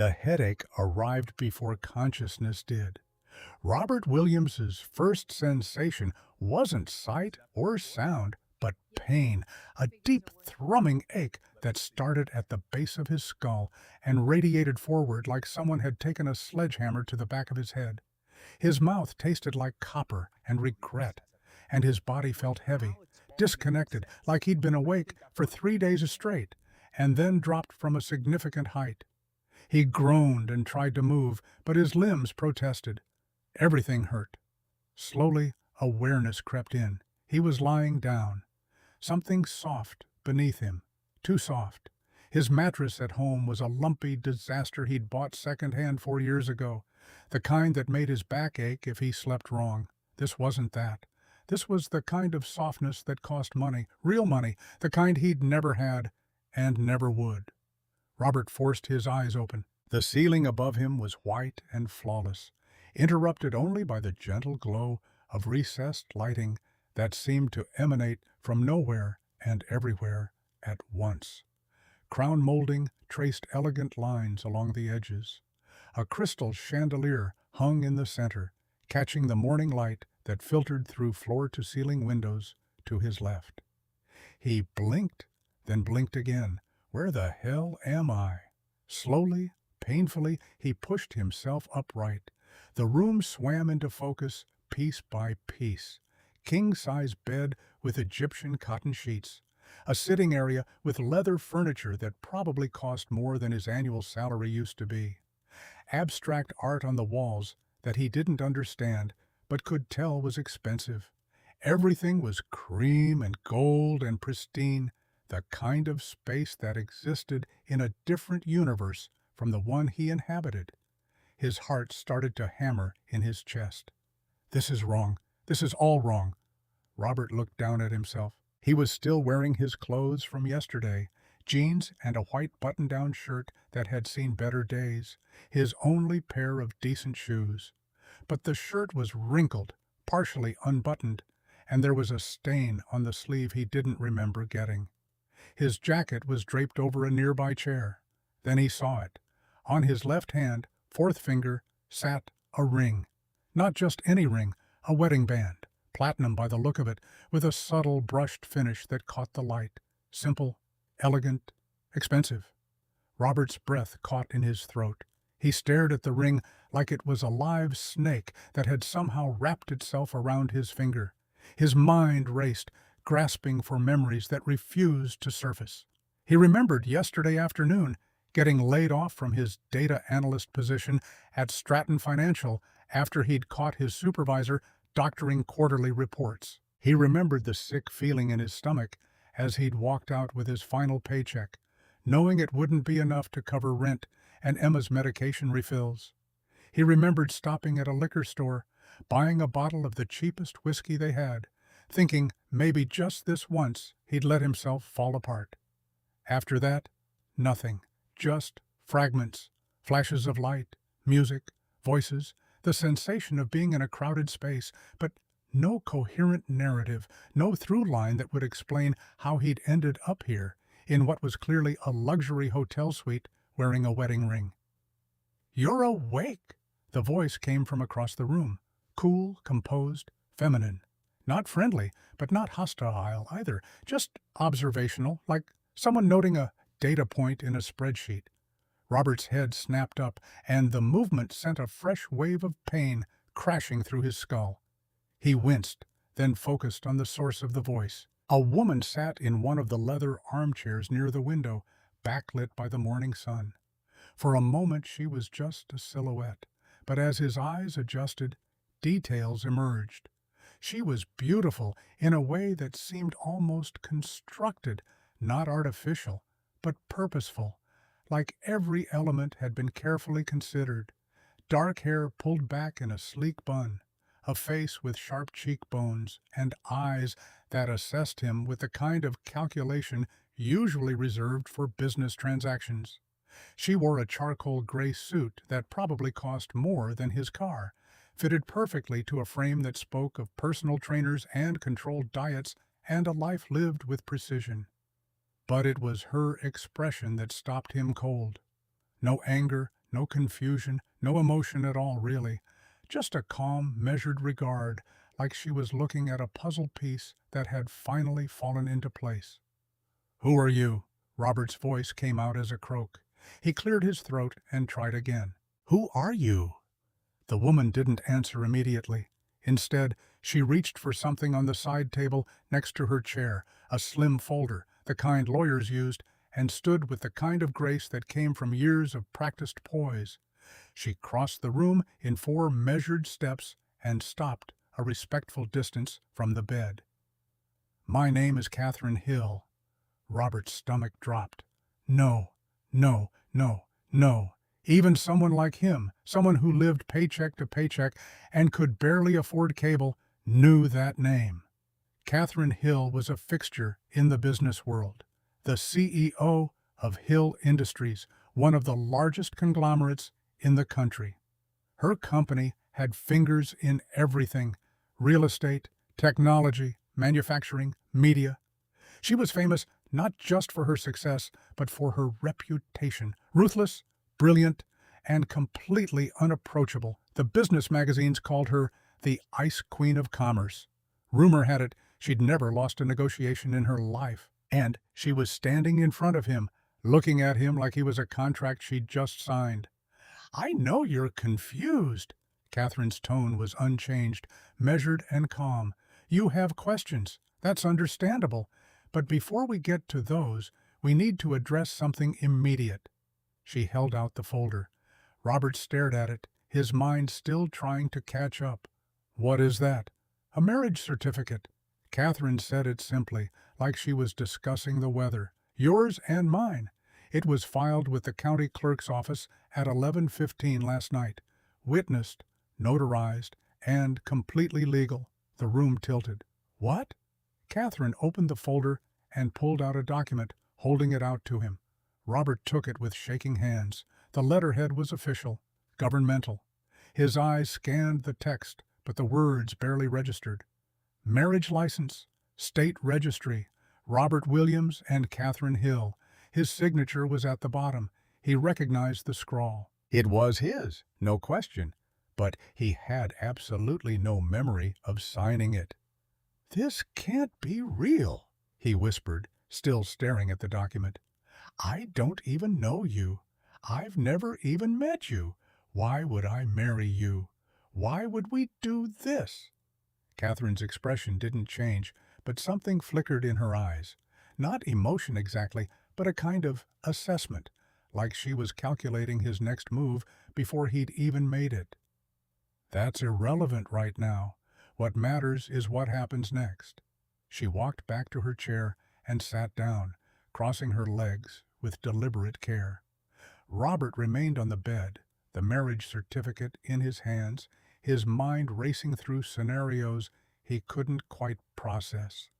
The headache arrived before consciousness did. Robert Williams's first sensation wasn't sight or sound, but pain, a deep thrumming ache that started at the base of his skull and radiated forward like someone had taken a sledgehammer to the back of his head. His mouth tasted like copper and regret, and his body felt heavy, disconnected, like he'd been awake for 3 days straight, and then dropped from a significant height. He groaned and tried to move, but his limbs protested. Everything hurt. Slowly, awareness crept in. He was lying down. Something soft beneath him. Too soft. His mattress at home was a lumpy disaster he'd bought secondhand 4 years ago, the kind that made his back ache if he slept wrong. This wasn't that. This was the kind of softness that cost money, real money, the kind he'd never had and never would. Robert forced his eyes open. The ceiling above him was white and flawless, interrupted only by the gentle glow of recessed lighting that seemed to emanate from nowhere and everywhere at once. Crown molding traced elegant lines along the edges. A crystal chandelier hung in the center, catching the morning light that filtered through floor-to-ceiling windows to his left. He blinked, then blinked again. Where the hell am I? Slowly, painfully, he pushed himself upright. The room swam into focus, piece by piece. King-size bed with Egyptian cotton sheets. A sitting area with leather furniture that probably cost more than his annual salary used to be. Abstract art on the walls that he didn't understand, but could tell was expensive. Everything was cream and gold and pristine, the kind of space that existed in a different universe from the one he inhabited. His heart started to hammer in his chest. This is wrong. This is all wrong. Robert looked down at himself. He was still wearing his clothes from yesterday, jeans and a white button-down shirt that had seen better days, his only pair of decent shoes. But the shirt was wrinkled, partially unbuttoned, and there was a stain on the sleeve he didn't remember getting. His jacket was draped over a nearby chair. Then he saw it. On his left hand, fourth finger, sat a ring. Not just any ring, a wedding band, platinum by the look of it, with a subtle brushed finish that caught the light. Simple, elegant, expensive. Robert's breath caught in his throat. He stared at the ring like it was a live snake that had somehow wrapped itself around his finger. His mind raced, grasping for memories that refused to surface. He remembered yesterday afternoon getting laid off from his data analyst position at Stratton Financial after he'd caught his supervisor doctoring quarterly reports. He remembered the sick feeling in his stomach as he'd walked out with his final paycheck, knowing it wouldn't be enough to cover rent and Emma's medication refills. He remembered stopping at a liquor store, buying a bottle of the cheapest whiskey they had, thinking maybe just this once he'd let himself fall apart. After that, nothing, just fragments, flashes of light, music, voices, the sensation of being in a crowded space, but no coherent narrative, no through line that would explain how he'd ended up here, in what was clearly a luxury hotel suite, wearing a wedding ring. "You're awake!" The voice came from across the room, cool, composed, feminine. Not friendly, but not hostile either, just observational, like someone noting a data point in a spreadsheet. Robert's head snapped up, and the movement sent a fresh wave of pain crashing through his skull. He winced, then focused on the source of the voice. A woman sat in one of the leather armchairs near the window, backlit by the morning sun. For a moment she was just a silhouette, but as his eyes adjusted, details emerged. She was beautiful in a way that seemed almost constructed, not artificial, but purposeful, like every element had been carefully considered. Dark hair pulled back in a sleek bun, a face with sharp cheekbones, and eyes that assessed him with the kind of calculation usually reserved for business transactions. She wore a charcoal gray suit that probably cost more than his car, fitted perfectly to a frame that spoke of personal trainers and controlled diets and a life lived with precision. But it was her expression that stopped him cold. No anger, no confusion, no emotion at all, really. Just a calm, measured regard, like she was looking at a puzzle piece that had finally fallen into place. "Who are you?" Robert's voice came out as a croak. He cleared his throat and tried again. "Who are you?" The woman didn't answer immediately. Instead, she reached for something on the side table next to her chair, a slim folder, the kind lawyers used, and stood with the kind of grace that came from years of practiced poise. She crossed the room in 4 measured steps and stopped a respectful distance from the bed. "My name is Catherine Hill." Robert's stomach dropped. No, no, no, no. Even someone like him, someone who lived paycheck to paycheck and could barely afford cable, knew that name. Catherine Hill was a fixture in the business world, the CEO of Hill Industries, one of the largest conglomerates in the country. Her company had fingers in everything: real estate, technology, manufacturing, media. She was famous not just for her success, but for her reputation. Ruthless, brilliant, and completely unapproachable. The business magazines called her the Ice Queen of Commerce. Rumor had it she'd never lost a negotiation in her life. And she was standing in front of him, looking at him like he was a contract she'd just signed. "I know you're confused." Catherine's tone was unchanged, measured and calm. "You have questions. That's understandable. But before we get to those, we need to address something immediate." She held out the folder. Robert stared at it, his mind still trying to catch up. "What is that?" "A marriage certificate." Catherine said it simply, like she was discussing the weather. "Yours and mine. It was filed with the county clerk's office at 11:15 last night. Witnessed, notarized, and completely legal." The room tilted. "What?" Catherine opened the folder and pulled out a document, holding it out to him. Robert took it with shaking hands. The letterhead was official, governmental. His eyes scanned the text, but the words barely registered. Marriage license, state registry, Robert Williams and Catherine Hill. His signature was at the bottom. He recognized the scrawl. It was his, no question, but he had absolutely no memory of signing it. "This can't be real," he whispered, still staring at the document. "I don't even know you. I've never even met you. Why would I marry you? Why would we do this?" Catherine's expression didn't change, but something flickered in her eyes. Not emotion exactly, but a kind of assessment, like she was calculating his next move before he'd even made it. "That's irrelevant right now. What matters is what happens next." She walked back to her chair and sat down, crossing her legs with deliberate care. Robert remained on the bed, the marriage certificate in his hands, his mind racing through scenarios he couldn't quite process.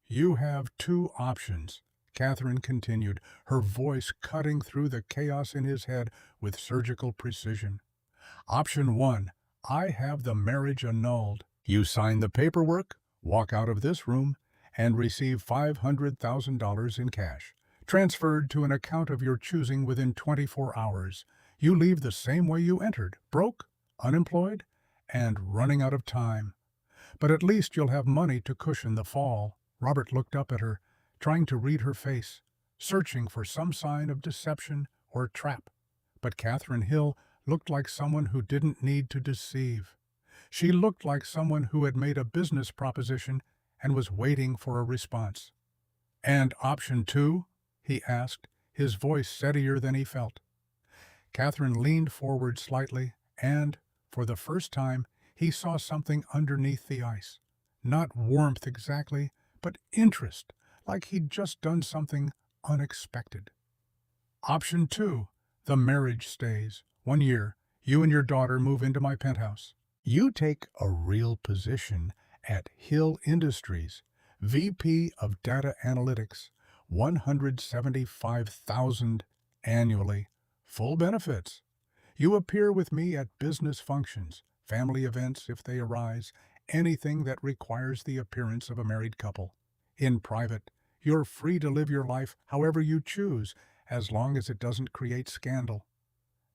"You have 2 options," Catherine continued, her voice cutting through the chaos in his head with surgical precision. "Option 1, I have the marriage annulled. You sign the paperwork, walk out of this room, and receive $500,000 in cash, transferred to an account of your choosing within 24 hours. You leave the same way you entered, broke, unemployed, and running out of time. But at least you'll have money to cushion the fall." Robert looked up at her, trying to read her face, searching for some sign of deception or trap. But Catherine Hill looked like someone who didn't need to deceive. She looked like someone who had made a business proposition and was waiting for a response. "And option 2?" he asked, his voice steadier than he felt. Catherine leaned forward slightly, and, for the first time, he saw something underneath the ice. Not warmth exactly, but interest, like he'd just done something unexpected. "Option 2, the marriage stays. 1 year, you and your daughter move into my penthouse. You take a real position at Hill Industries, VP of Data Analytics, $175,000 annually, full benefits. You appear with me at business functions, family events if they arise, anything that requires the appearance of a married couple. In private, you're free to live your life however you choose, as long as it doesn't create scandal."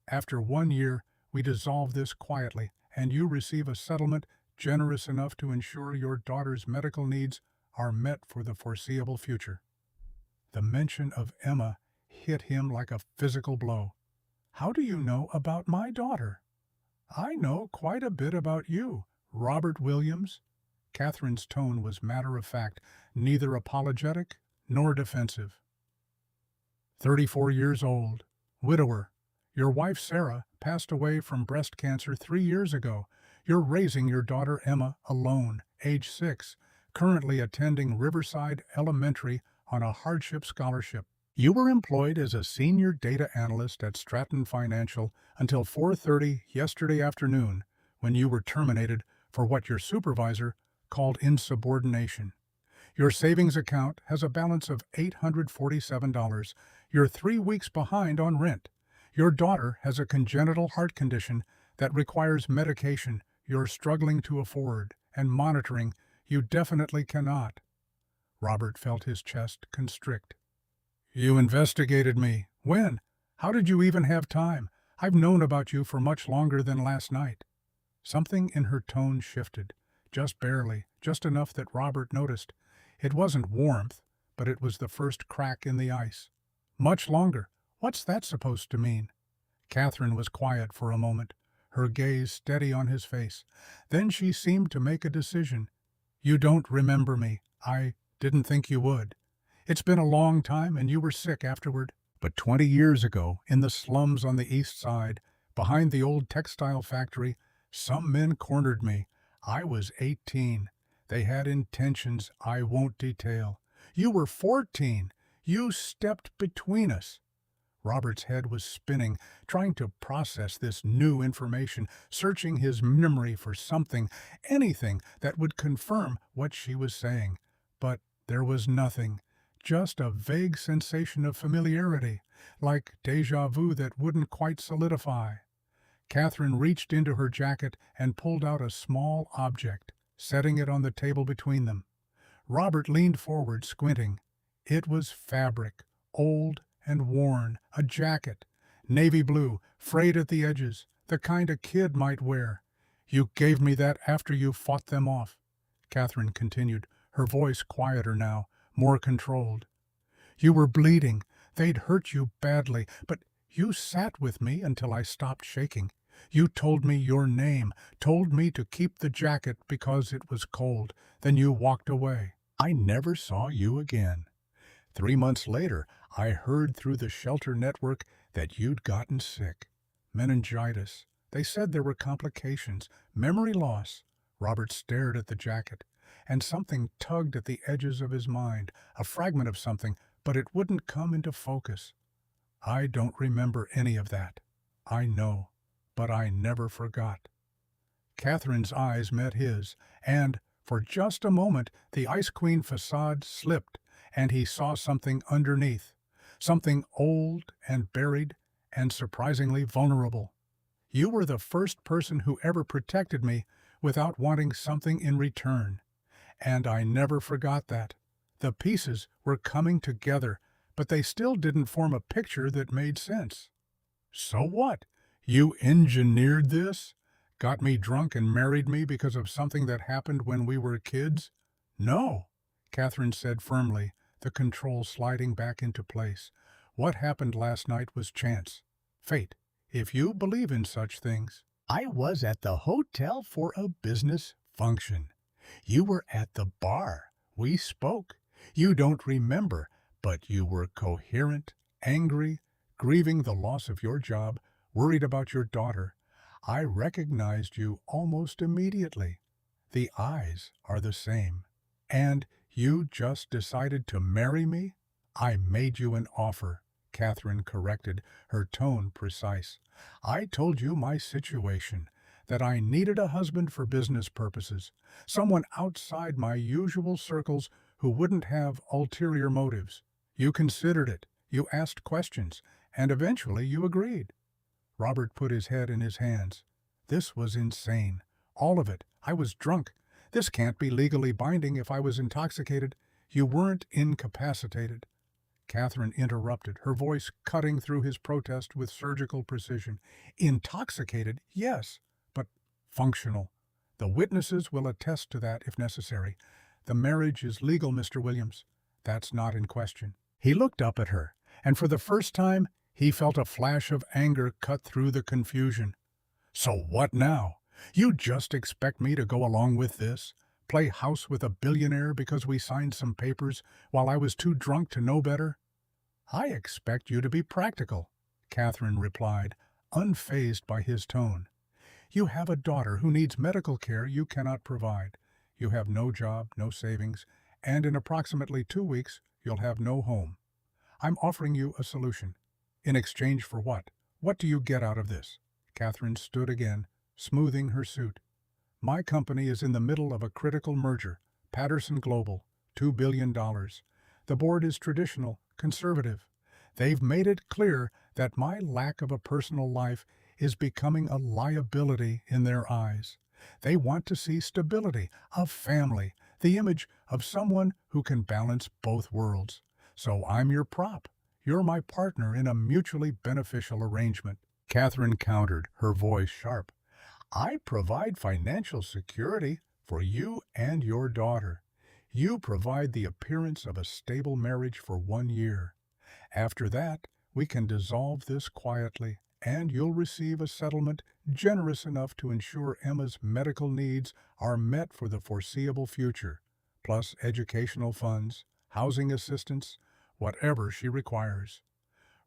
After 1 year, we dissolve this quietly, and you receive a settlement generous enough to ensure your daughter's medical needs are met for the foreseeable future." The mention of Emma hit him like a physical blow. "How do you know about my daughter?" "I know quite a bit about you, Robert Williams." Catherine's tone was matter-of-fact, neither apologetic nor defensive. 34 years old, widower. Your wife Sarah passed away from breast cancer 3 years ago. You're raising your daughter Emma alone, age 6, currently attending Riverside Elementary on a hardship scholarship. You were employed as a senior data analyst at Stratton Financial until 4:30 yesterday afternoon, when you were terminated for what your supervisor called insubordination. Your savings account has a balance of $847. You're 3 weeks behind on rent. Your daughter has a congenital heart condition that requires medication you're struggling to afford and monitoring you definitely cannot. Robert felt his chest constrict. "You investigated me. When? How did you even have time? I've known about you for much longer than last night." Something in her tone shifted, just barely, just enough that Robert noticed. It wasn't warmth, but it was the first crack in the ice. "Much longer? What's that supposed to mean?" Catherine was quiet for a moment, her gaze steady on his face. Then she seemed to make a decision. "You don't remember me. I didn't think you would. It's been a long time and you were sick afterward. But 20 years ago, in the slums on the east side, behind the old textile factory, some men cornered me. I was 18. They had intentions I won't detail. You were 14. You stepped between us." Robert's head was spinning, trying to process this new information, searching his memory for something, anything that would confirm what she was saying. But there was nothing, just a vague sensation of familiarity, like déjà vu that wouldn't quite solidify. Catherine reached into her jacket and pulled out a small object, setting it on the table between them. Robert leaned forward, squinting. It was fabric, old and worn, a jacket, navy blue, frayed at the edges, the kind a kid might wear. "You gave me that after you fought them off," Catherine continued, her voice quieter now, more controlled. "You were bleeding. They'd hurt you badly, but you sat with me until I stopped shaking. You told me your name, told me to keep the jacket because it was cold. Then you walked away. I never saw you again. 3 months later, I heard through the shelter network that you'd gotten sick. Meningitis. They said there were complications, memory loss." Robert stared at the jacket, and something tugged at the edges of his mind, a fragment of something, but it wouldn't come into focus. "I don't remember any of that. I know, but I never forgot." Catherine's eyes met his, and, for just a moment, the Ice Queen facade slipped, and he saw something underneath, something old and buried and surprisingly vulnerable. "You were the first person who ever protected me without wanting something in return, and I never forgot that. The pieces were coming together, but they still didn't form a picture that made sense." "So what? You engineered this? Got me drunk and married me because of something that happened when we were kids?" "No," Catherine said firmly, the control sliding back into place. "What happened last night was chance. Fate, if you believe in such things." "I was at the hotel for a business function. You were at the bar. We spoke. You don't remember, but you were coherent, angry, grieving the loss of your job, worried about your daughter. I recognized you almost immediately. The eyes are the same. And you just decided to marry me?" "I made you an offer," Catherine corrected, her tone precise. "I told you my situation, that I needed a husband for business purposes, someone outside my usual circles who wouldn't have ulterior motives. You considered it, you asked questions, and eventually you agreed." Robert put his head in his hands. This was insane. All of it. I was drunk. This can't be legally binding if I was intoxicated. You weren't incapacitated. Catherine interrupted, her voice cutting through his protest with surgical precision. Intoxicated, yes, but functional. The witnesses will attest to that if necessary. The marriage is legal, Mr. Williams. That's not in question. He looked up at her, and for the first time, he felt a flash of anger cut through the confusion. So what now? You just expect me to go along with this? Play house with a billionaire because we signed some papers while I was too drunk to know better? I expect you to be practical, Catherine replied, unfazed by his tone. You have a daughter who needs medical care you cannot provide. You have no job, no savings, and in approximately 2 weeks, you'll have no home. I'm offering you a solution. In exchange for what? What do you get out of this? Catherine stood again, smoothing her suit. My company is in the middle of a critical merger. Patterson Global, $2 billion. The board is traditional, conservative. They've made it clear that my lack of a personal life is becoming a liability in their eyes. They want to see stability, a family, the image of someone who can balance both worlds. So I'm your prop. You're my partner in a mutually beneficial arrangement. Catherine countered, her voice sharp. I provide financial security for you and your daughter. You provide the appearance of a stable marriage for 1 year. After that, we can dissolve this quietly, and you'll receive a settlement generous enough to ensure Emma's medical needs are met for the foreseeable future, plus educational funds, housing assistance, whatever she requires.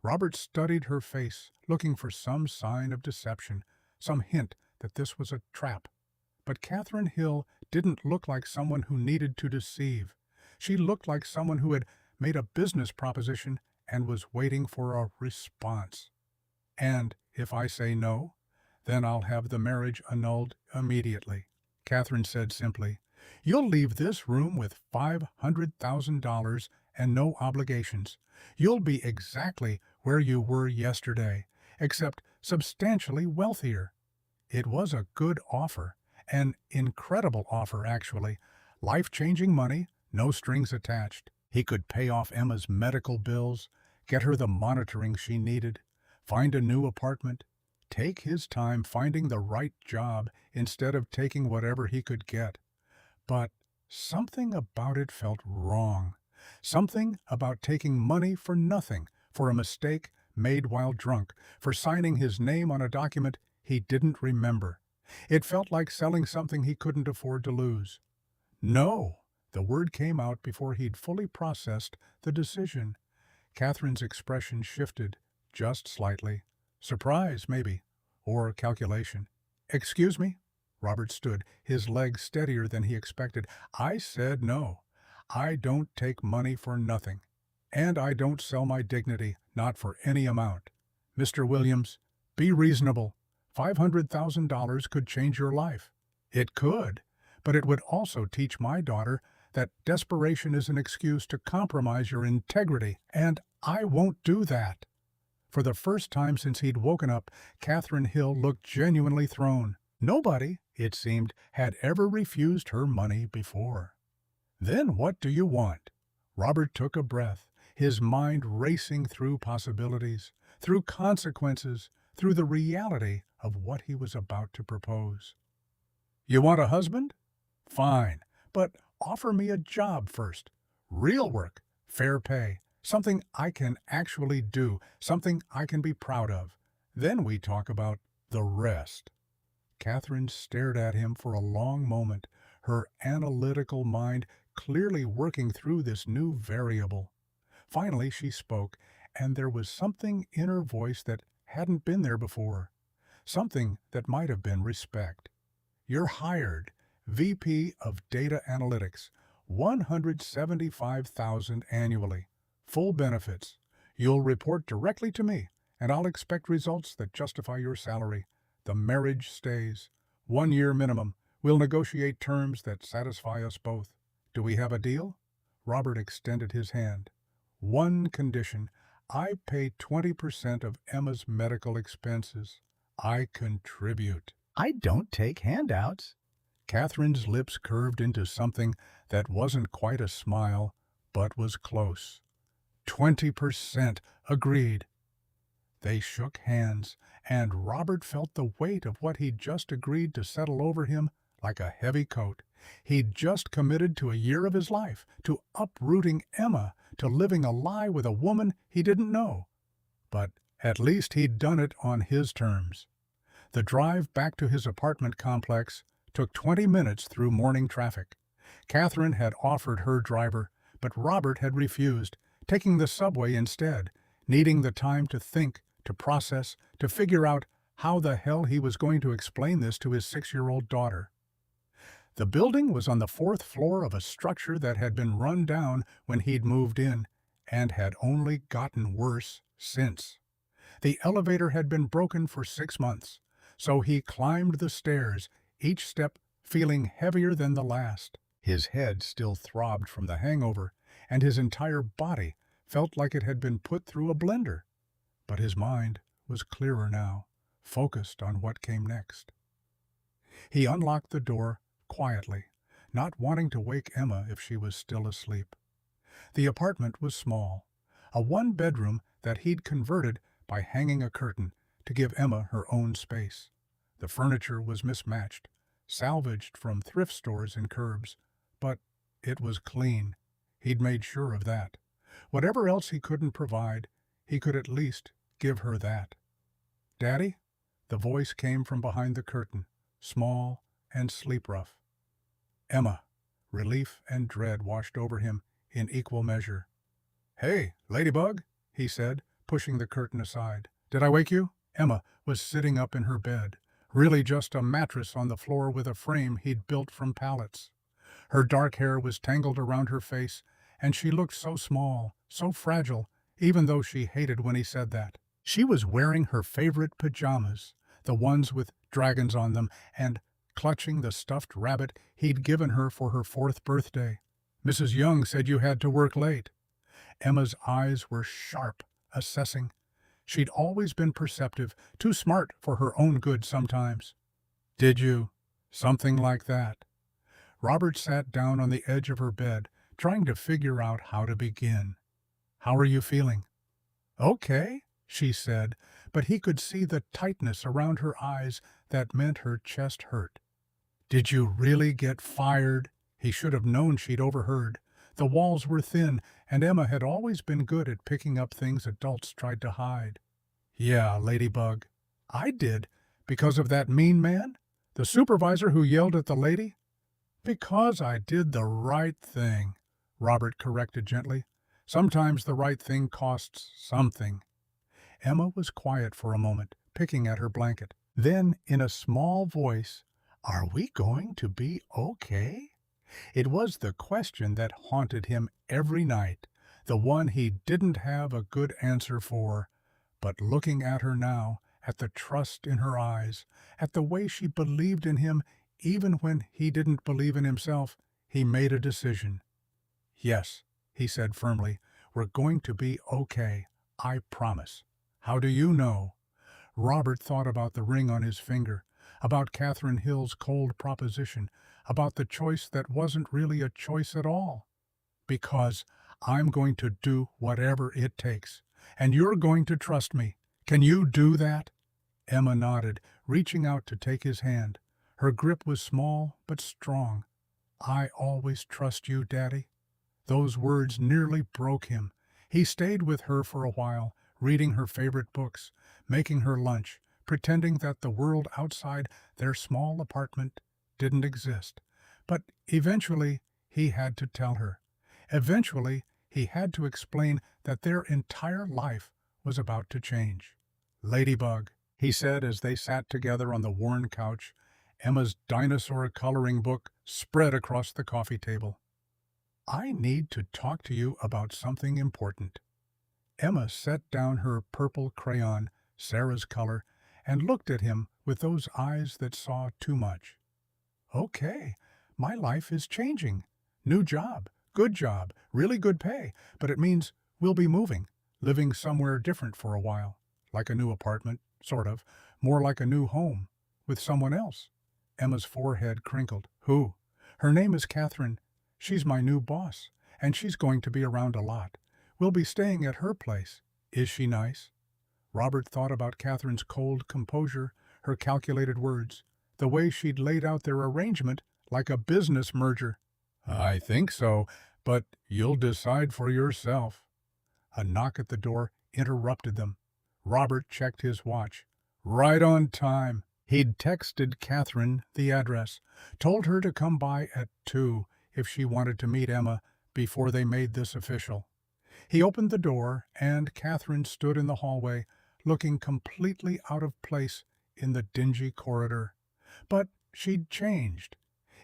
Robert studied her face, looking for some sign of deception, some hint that this was a trap. But Catherine Hill didn't look like someone who needed to deceive. She looked like someone who had made a business proposition and was waiting for a response. And if I say no, then I'll have the marriage annulled immediately, Catherine said simply. You'll leave this room with $500,000 and no obligations. You'll be exactly where you were yesterday, except substantially wealthier. It was a good offer, an incredible offer actually. Life-changing money, no strings attached. He could pay off Emma's medical bills, get her the monitoring she needed, find a new apartment, take his time finding the right job instead of taking whatever he could get. But something about it felt wrong. Something about taking money for nothing, for a mistake made while drunk, for signing his name on a document he didn't remember. It felt like selling something he couldn't afford to lose. No, the word came out before he'd fully processed the decision. Catherine's expression shifted, just slightly. Surprise, maybe, or calculation. Excuse me? Robert stood, his legs steadier than he expected. I said no. I don't take money for nothing. And I don't sell my dignity, not for any amount. Mr. Williams, be reasonable. $500,000 could change your life. It could, but it would also teach my daughter that desperation is an excuse to compromise your integrity, and I won't do that. For the first time since he'd woken up, Catherine Hill looked genuinely thrown. Nobody, it seemed, had ever refused her money before. Then what do you want? Robert took a breath, his mind racing through possibilities, through consequences, through the reality of what he was about to propose. You want a husband? Fine, but offer me a job first. Real work, fair pay, something I can actually do, something I can be proud of. Then we talk about the rest. Catherine stared at him for a long moment, her analytical mind clearly working through this new variable. Finally she spoke, and there was something in her voice that hadn't been there before. Something that might have been respect. You're hired, VP of Data Analytics, $175,000 annually, full benefits. You'll report directly to me, and I'll expect results that justify your salary. The marriage stays. 1 year minimum. We'll negotiate terms that satisfy us both. Do we have a deal? Robert extended his hand. One condition. I pay 20% of Emma's medical expenses. I contribute. I don't take handouts. Catherine's lips curved into something that wasn't quite a smile, but was close. 20% agreed. They shook hands, and Robert felt the weight of what he'd just agreed to settle over him like a heavy coat. He'd just committed to a year of his life, to uprooting Emma, to living a lie with a woman he didn't know. But at least he'd done it on his terms. The drive back to his apartment complex took 20 minutes through morning traffic. Catherine had offered her driver, but Robert had refused, taking the subway instead, needing the time to think, to process, to figure out how the hell he was going to explain this to his 6-year-old daughter. The building was on the 4th floor of a structure that had been run down when he'd moved in, and had only gotten worse since. The elevator had been broken for 6 months, so he climbed the stairs, each step feeling heavier than the last. His head still throbbed from the hangover, and his entire body felt like it had been put through a blender. But his mind was clearer now, focused on what came next. He unlocked the door quietly, not wanting to wake Emma if she was still asleep. The apartment was small, a one-bedroom that he'd converted by hanging a curtain to give Emma her own space. The furniture was mismatched, salvaged from thrift stores and curbs, but it was clean. He'd made sure of that. Whatever else he couldn't provide, he could at least give her that. "Daddy?" The voice came from behind the curtain, small and sleep-rough. Emma. Relief and dread washed over him in equal measure. "Hey, Ladybug," he said, pushing the curtain aside. "Did I wake you?" Emma was sitting up in her bed, really just a mattress on the floor with a frame he'd built from pallets. Her dark hair was tangled around her face, and she looked so small, so fragile, even though she hated when he said that. She was wearing her favorite pajamas, the ones with dragons on them, and clutching the stuffed rabbit he'd given her for her 4th birthday. "Mrs. Young said you had to work late." Emma's eyes were sharp, assessing. She'd always been perceptive, too smart for her own good sometimes. "Did you?" Something like that. Robert sat down on the edge of her bed, trying to figure out how to begin. "How are you feeling?" "Okay," she said, but he could see the tightness around her eyes that meant her chest hurt. "Did you really get fired?" He should have known she'd overheard. The walls were thin, and Emma had always been good at picking up things adults tried to hide. "Yeah, Ladybug. I did. Because of that mean man? The supervisor who yelled at the lady?" "Because I did the right thing," Robert corrected gently. "Sometimes the right thing costs something." Emma was quiet for a moment, picking at her blanket. Then, in a small voice, "Are we going to be okay?" It was the question that haunted him every night, the one he didn't have a good answer for. But looking at her now, at the trust in her eyes, at the way she believed in him even when he didn't believe in himself, he made a decision. "Yes," he said firmly, "we're going to be okay. I promise." "How do you know?" Robert thought about the ring on his finger, about Catherine Hill's cold proposition, about the choice that wasn't really a choice at all. "Because I'm going to do whatever it takes, and you're going to trust me. Can you do that?" Emma nodded, reaching out to take his hand. Her grip was small but strong. "I always trust you, Daddy." Those words nearly broke him. He stayed with her for a while, reading her favorite books, making her lunch, pretending that the world outside their small apartment didn't exist. But eventually he had to tell her. Eventually he had to explain that their entire life was about to change. "Ladybug," he said as they sat together on the worn couch, Emma's dinosaur coloring book spread across the coffee table. "I need to talk to you about something important." Emma set down her purple crayon, Sarah's color, and looked at him with those eyes that saw too much. "Okay, my life is changing. New job, good job, really good pay, but it means we'll be moving, living somewhere different for a while. Like a new apartment, sort of, more like a new home, with someone else." Emma's forehead crinkled. "Who?" "Her name is Catherine. She's my new boss, and she's going to be around a lot. We'll be staying at her place. Is she nice?" Robert thought about Catherine's cold composure, her calculated words, the way she'd laid out their arrangement like a business merger. "I think so, but you'll decide for yourself." A knock at the door interrupted them. Robert checked his watch. Right on time. He'd texted Catherine the address, told her to come by at 2 if she wanted to meet Emma before they made this official. He opened the door, and Catherine stood in the hallway, looking completely out of place in the dingy corridor. But she'd changed.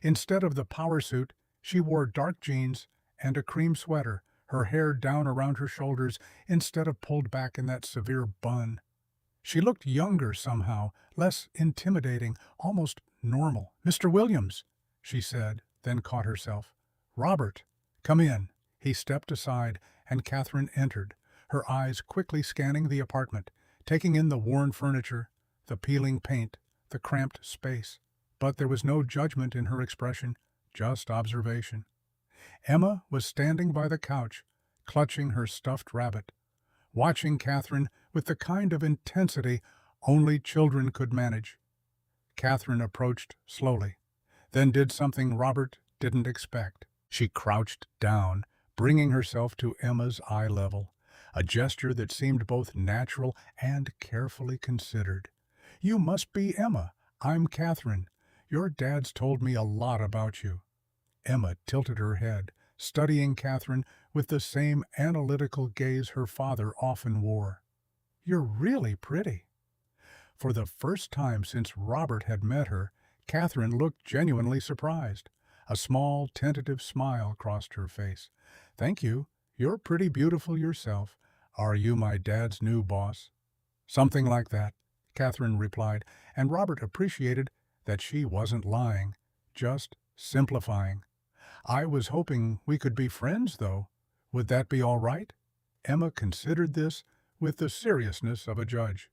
Instead of the power suit, she wore dark jeans and a cream sweater, her hair down around her shoulders instead of pulled back in that severe bun. She looked younger somehow, less intimidating, almost normal. "Mr. Williams," she said, then caught herself. "Robert, come in." He stepped aside, and Catherine entered, her eyes quickly scanning the apartment, taking in the worn furniture, the peeling paint, the cramped space. But there was no judgment in her expression, just observation. Emma was standing by the couch, clutching her stuffed rabbit, watching Catherine with the kind of intensity only children could manage. Catherine approached slowly, then did something Robert didn't expect. She crouched down, bringing herself to Emma's eye level, a gesture that seemed both natural and carefully considered. "You must be Emma. I'm Catherine. Your dad's told me a lot about you." Emma tilted her head, studying Catherine with the same analytical gaze her father often wore. "You're really pretty." For the first time since Robert had met her, Catherine looked genuinely surprised. A small, tentative smile crossed her face. "Thank you. You're pretty beautiful yourself. Are you my dad's new boss?" "Something like that," Catherine replied, and Robert appreciated that she wasn't lying, just simplifying. "I was hoping we could be friends, though. Would that be all right?" Emma considered this with the seriousness of a judge.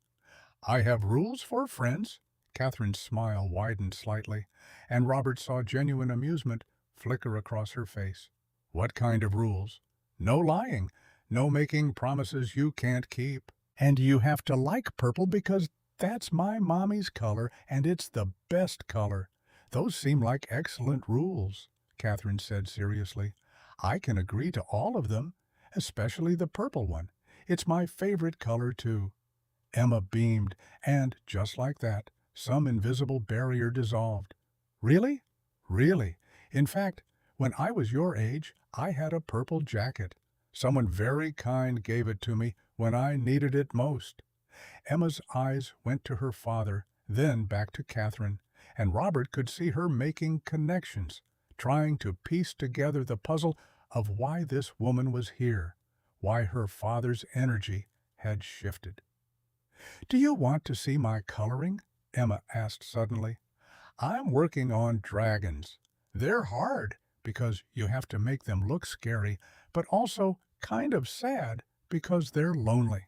"I have rules for friends." Catherine's smile widened slightly, and Robert saw genuine amusement flicker across her face. "What kind of rules?" "No lying, no making promises you can't keep. And you have to like purple because that's my mommy's color, and it's the best color." "Those seem like excellent rules," Catherine said seriously. "I can agree to all of them, especially the purple one. It's my favorite color, too." Emma beamed, and, just like that, some invisible barrier dissolved. "Really?" "Really. In fact, when I was your age, I had a purple jacket. Someone very kind gave it to me when I needed it most." Emma's eyes went to her father, then back to Catherine, and Robert could see her making connections, trying to piece together the puzzle of why this woman was here, why her father's energy had shifted. "Do you want to see my coloring?" Emma asked suddenly. "I'm working on dragons. They're hard because you have to make them look scary, but also kind of sad because they're lonely."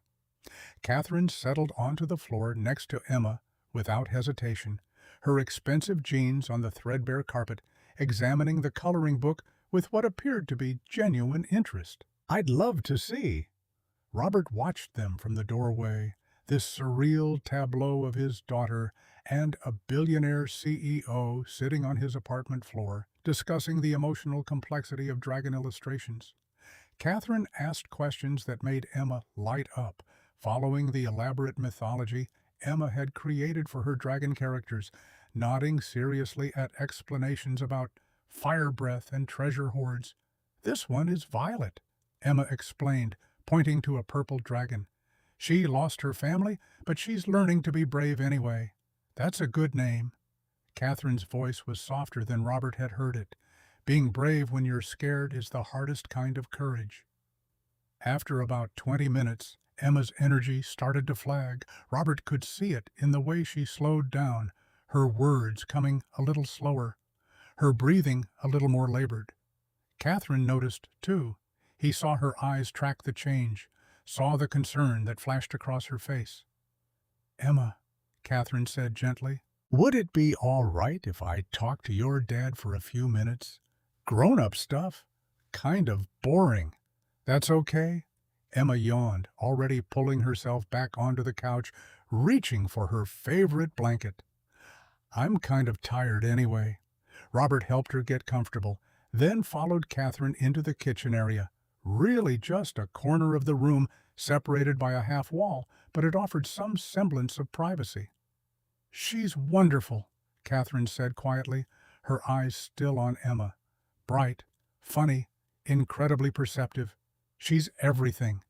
Catherine settled onto the floor next to Emma without hesitation, her expensive jeans on the threadbare carpet, examining the coloring book with what appeared to be genuine interest. "I'd love to see." Robert watched them from the doorway, this surreal tableau of his daughter and a billionaire CEO sitting on his apartment floor, discussing the emotional complexity of dragon illustrations. Catherine asked questions that made Emma light up, following the elaborate mythology Emma had created for her dragon characters, nodding seriously at explanations about fire breath and treasure hoards. "This one is Violet," Emma explained, pointing to a purple dragon. "She lost her family, but she's learning to be brave anyway. That's a good name." Catherine's voice was softer than Robert had heard it. "Being brave when you're scared is the hardest kind of courage." After about 20 minutes, Emma's energy started to flag. Robert could see it in the way she slowed down, her words coming a little slower, her breathing a little more labored. Catherine noticed, too. He saw her eyes track the change, saw the concern that flashed across her face. "Emma," Catherine said gently, "would it be all right if I talked to your dad for a few minutes? Grown-up stuff? Kind of boring." "That's okay," Emma yawned, already pulling herself back onto the couch, reaching for her favorite blanket. I'm kind of tired anyway. Robert helped her get comfortable, then followed Catherine into the kitchen area. Really just a corner of the room, separated by a half wall, but it offered some semblance of privacy. She's wonderful, Catherine said quietly, her eyes still on Emma. Bright, funny, incredibly perceptive. She's everything.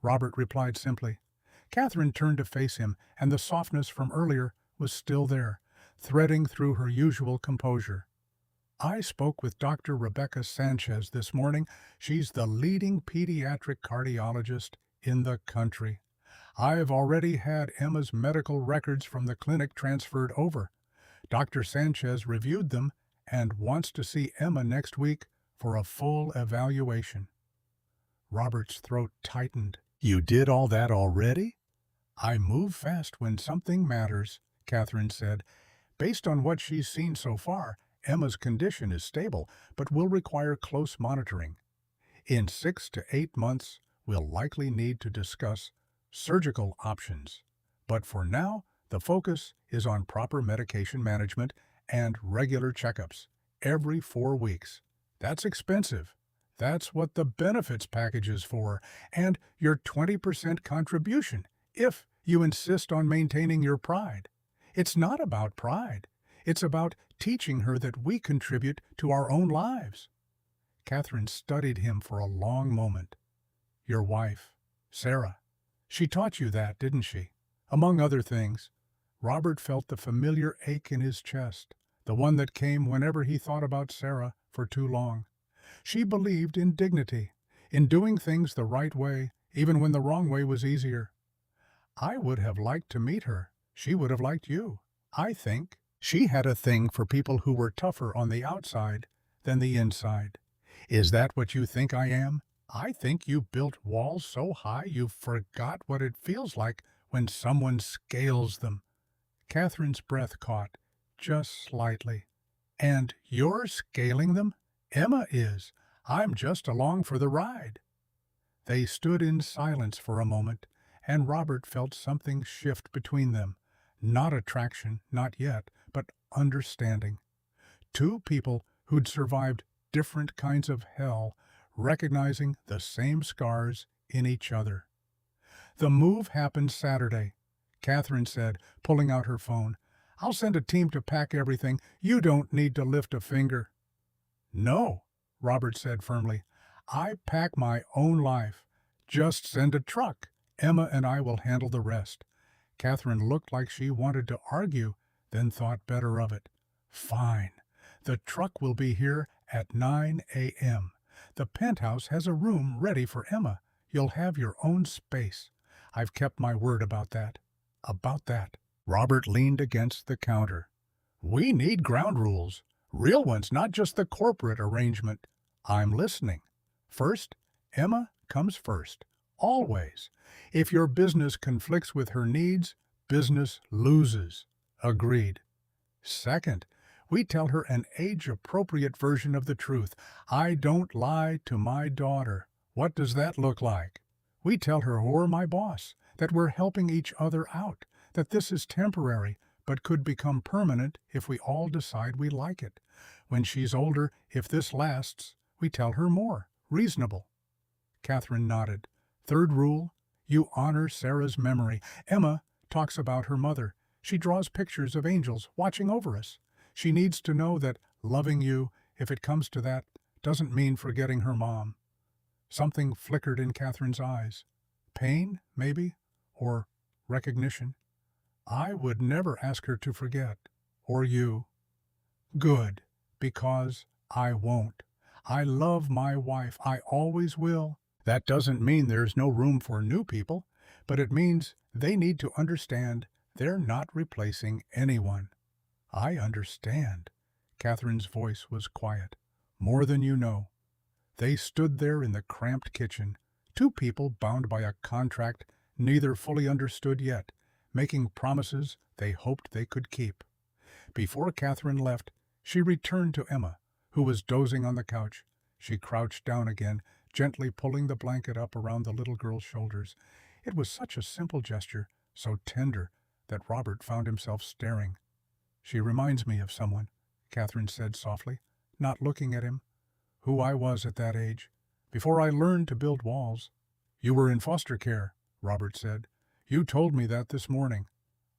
Robert replied simply. Catherine turned to face him, and the softness from earlier was still there, threading through her usual composure. I spoke with Dr. Rebecca Sanchez this morning. She's the leading pediatric cardiologist in the country. I've already had Emma's medical records from the clinic transferred over. Dr. Sanchez reviewed them and wants to see Emma next week for a full evaluation. Robert's throat tightened. You did all that already? I move fast when something matters, Catherine said. Based on what she's seen so far, Emma's condition is stable, but will require close monitoring. In 6 to 8 months, we'll likely need to discuss surgical options. But for now, the focus is on proper medication management and regular checkups every 4 weeks. That's expensive. That's what the benefits package is for, and your 20% contribution, if you insist on maintaining your pride. It's not about pride. It's about teaching her that we contribute to our own lives. Catherine studied him for a long moment. Your wife, Sarah, she taught you that, didn't she? Among other things. Robert felt the familiar ache in his chest, the one that came whenever he thought about Sarah for too long. She believed in dignity, in doing things the right way, even when the wrong way was easier. I would have liked to meet her. She would have liked you. I think she had a thing for people who were tougher on the outside than the inside. Is that what you think I am? I think you built walls so high you forgot what it feels like when someone scales them. Catherine's breath caught, just slightly. And you're scaling them? Emma is. I'm just along for the ride. They stood in silence for a moment, and Robert felt something shift between them. Not attraction, not yet, but understanding. Two people who'd survived different kinds of hell, recognizing the same scars in each other. The move happened Saturday, Catherine said, pulling out her phone. I'll send a team to pack everything. You don't need to lift a finger. No, Robert said firmly. I pack my own life. Just send a truck. Emma and I will handle the rest. Catherine looked like she wanted to argue, then thought better of it. Fine. The truck will be here at 9 a.m. The penthouse has a room ready for Emma. You'll have your own space. I've kept my word about that. About that. Robert leaned against the counter. We need ground rules. Real ones, not just the corporate arrangement. I'm listening. First, Emma comes first. Always. If your business conflicts with her needs, business loses. Agreed. Second, we tell her an age-appropriate version of the truth. I don't lie to my daughter. What does that look like? We tell her we're my boss, that we're helping each other out, that this is temporary, but could become permanent if we all decide we like it. When she's older, if this lasts, we tell her more. Reasonable. Catherine nodded. Third rule, you honor Sarah's memory. Emma talks about her mother. She draws pictures of angels watching over us. She needs to know that loving you, if it comes to that, doesn't mean forgetting her mom. Something flickered in Catherine's eyes. Pain, maybe? Or recognition? I would never ask her to forget. Or you. Good, because I won't. I love my wife. I always will. That doesn't mean there's no room for new people, but it means they need to understand they're not replacing anyone. I understand. Catherine's voice was quiet. More than you know. They stood there in the cramped kitchen, two people bound by a contract neither fully understood yet, making promises they hoped they could keep. Before Catherine left, she returned to Emma, who was dozing on the couch. She crouched down again, gently pulling the blanket up around the little girl's shoulders. It was such a simple gesture, so tender, that Robert found himself staring. "She reminds me of someone," Catherine said softly, not looking at him. "Who I was at that age, before I learned to build walls." "You were in foster care," Robert said. "You told me that this morning."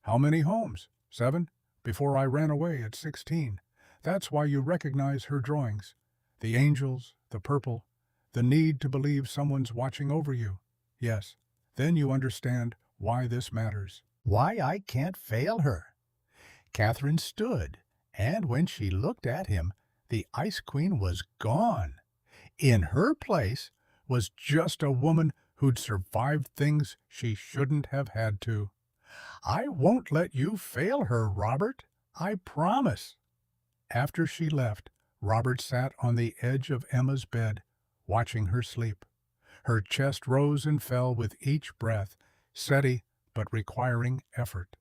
"How many homes?" "7, before I ran away at 16. That's why you recognize her drawings. The angels, the purple, the need to believe someone's watching over you. Yes, then you understand why this matters. Why I can't fail her." Catherine stood, and when she looked at him, the Ice Queen was gone. In her place was just a woman who'd survived things she shouldn't have had to. "I won't let you fail her, Robert. I promise." After she left, Robert sat on the edge of Emma's bed, watching her sleep. Her chest rose and fell with each breath, steady but requiring effort.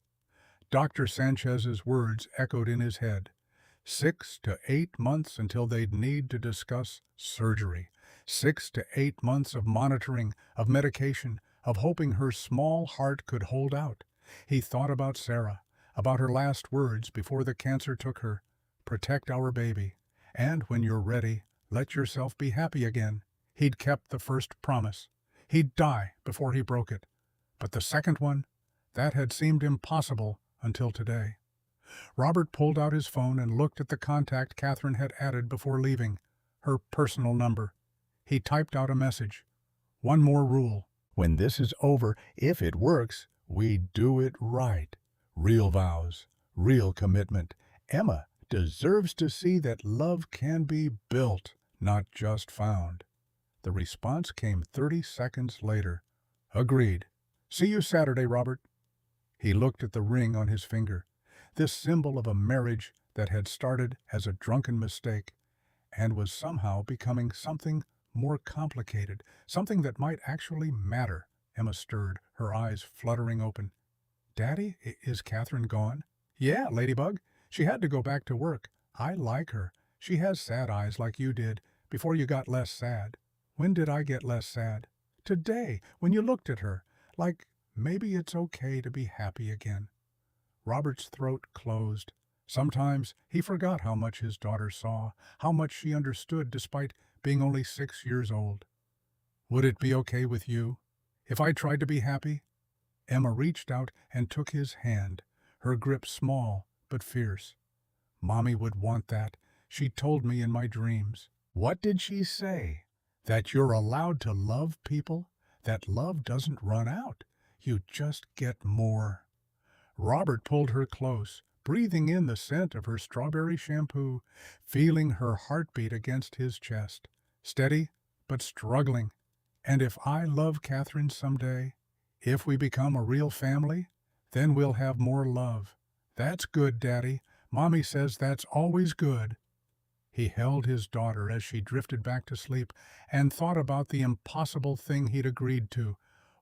Dr. Sanchez's words echoed in his head. 6 to 8 months until they'd need to discuss surgery. 6 to 8 months of monitoring, of medication, of hoping her small heart could hold out. He thought about Sarah, about her last words before the cancer took her. "Protect our baby. And when you're ready, let yourself be happy again." He'd kept the first promise. He'd die before he broke it. But the second one, that had seemed impossible until today. Robert pulled out his phone and looked at the contact Catherine had added before leaving, her personal number. He typed out a message. "One more rule. When this is over, if it works, we do it right. Real vows, real commitment. Emma deserves to see that love can be built, not just found." The response came 30 seconds later. "Agreed. See you Saturday, Robert." He looked at the ring on his finger, this symbol of a marriage that had started as a drunken mistake and was somehow becoming something more complicated, something that might actually matter. Emma stirred, her eyes fluttering open. "Daddy, is Catherine gone?" "Yeah, Ladybug. She had to go back to work. I like her. She has sad eyes like you did, before you got less sad." "When did I get less sad?" "Today, when you looked at her. Like, maybe it's okay to be happy again." Robert's throat closed. Sometimes he forgot how much his daughter saw, how much she understood despite being only 6 years old. "Would it be okay with you if I tried to be happy?" Emma reached out and took his hand, her grip small but fierce. "Mommy would want that. She told me in my dreams." "What did she say?" "That you're allowed to love people, that love doesn't run out. You just get more." Robert pulled her close, breathing in the scent of her strawberry shampoo, feeling her heartbeat against his chest. Steady, but struggling. "And if I love Catherine someday, if we become a real family, then we'll have more love." "That's good, Daddy. Mommy says that's always good." He held his daughter as she drifted back to sleep and thought about the impossible thing he'd agreed to.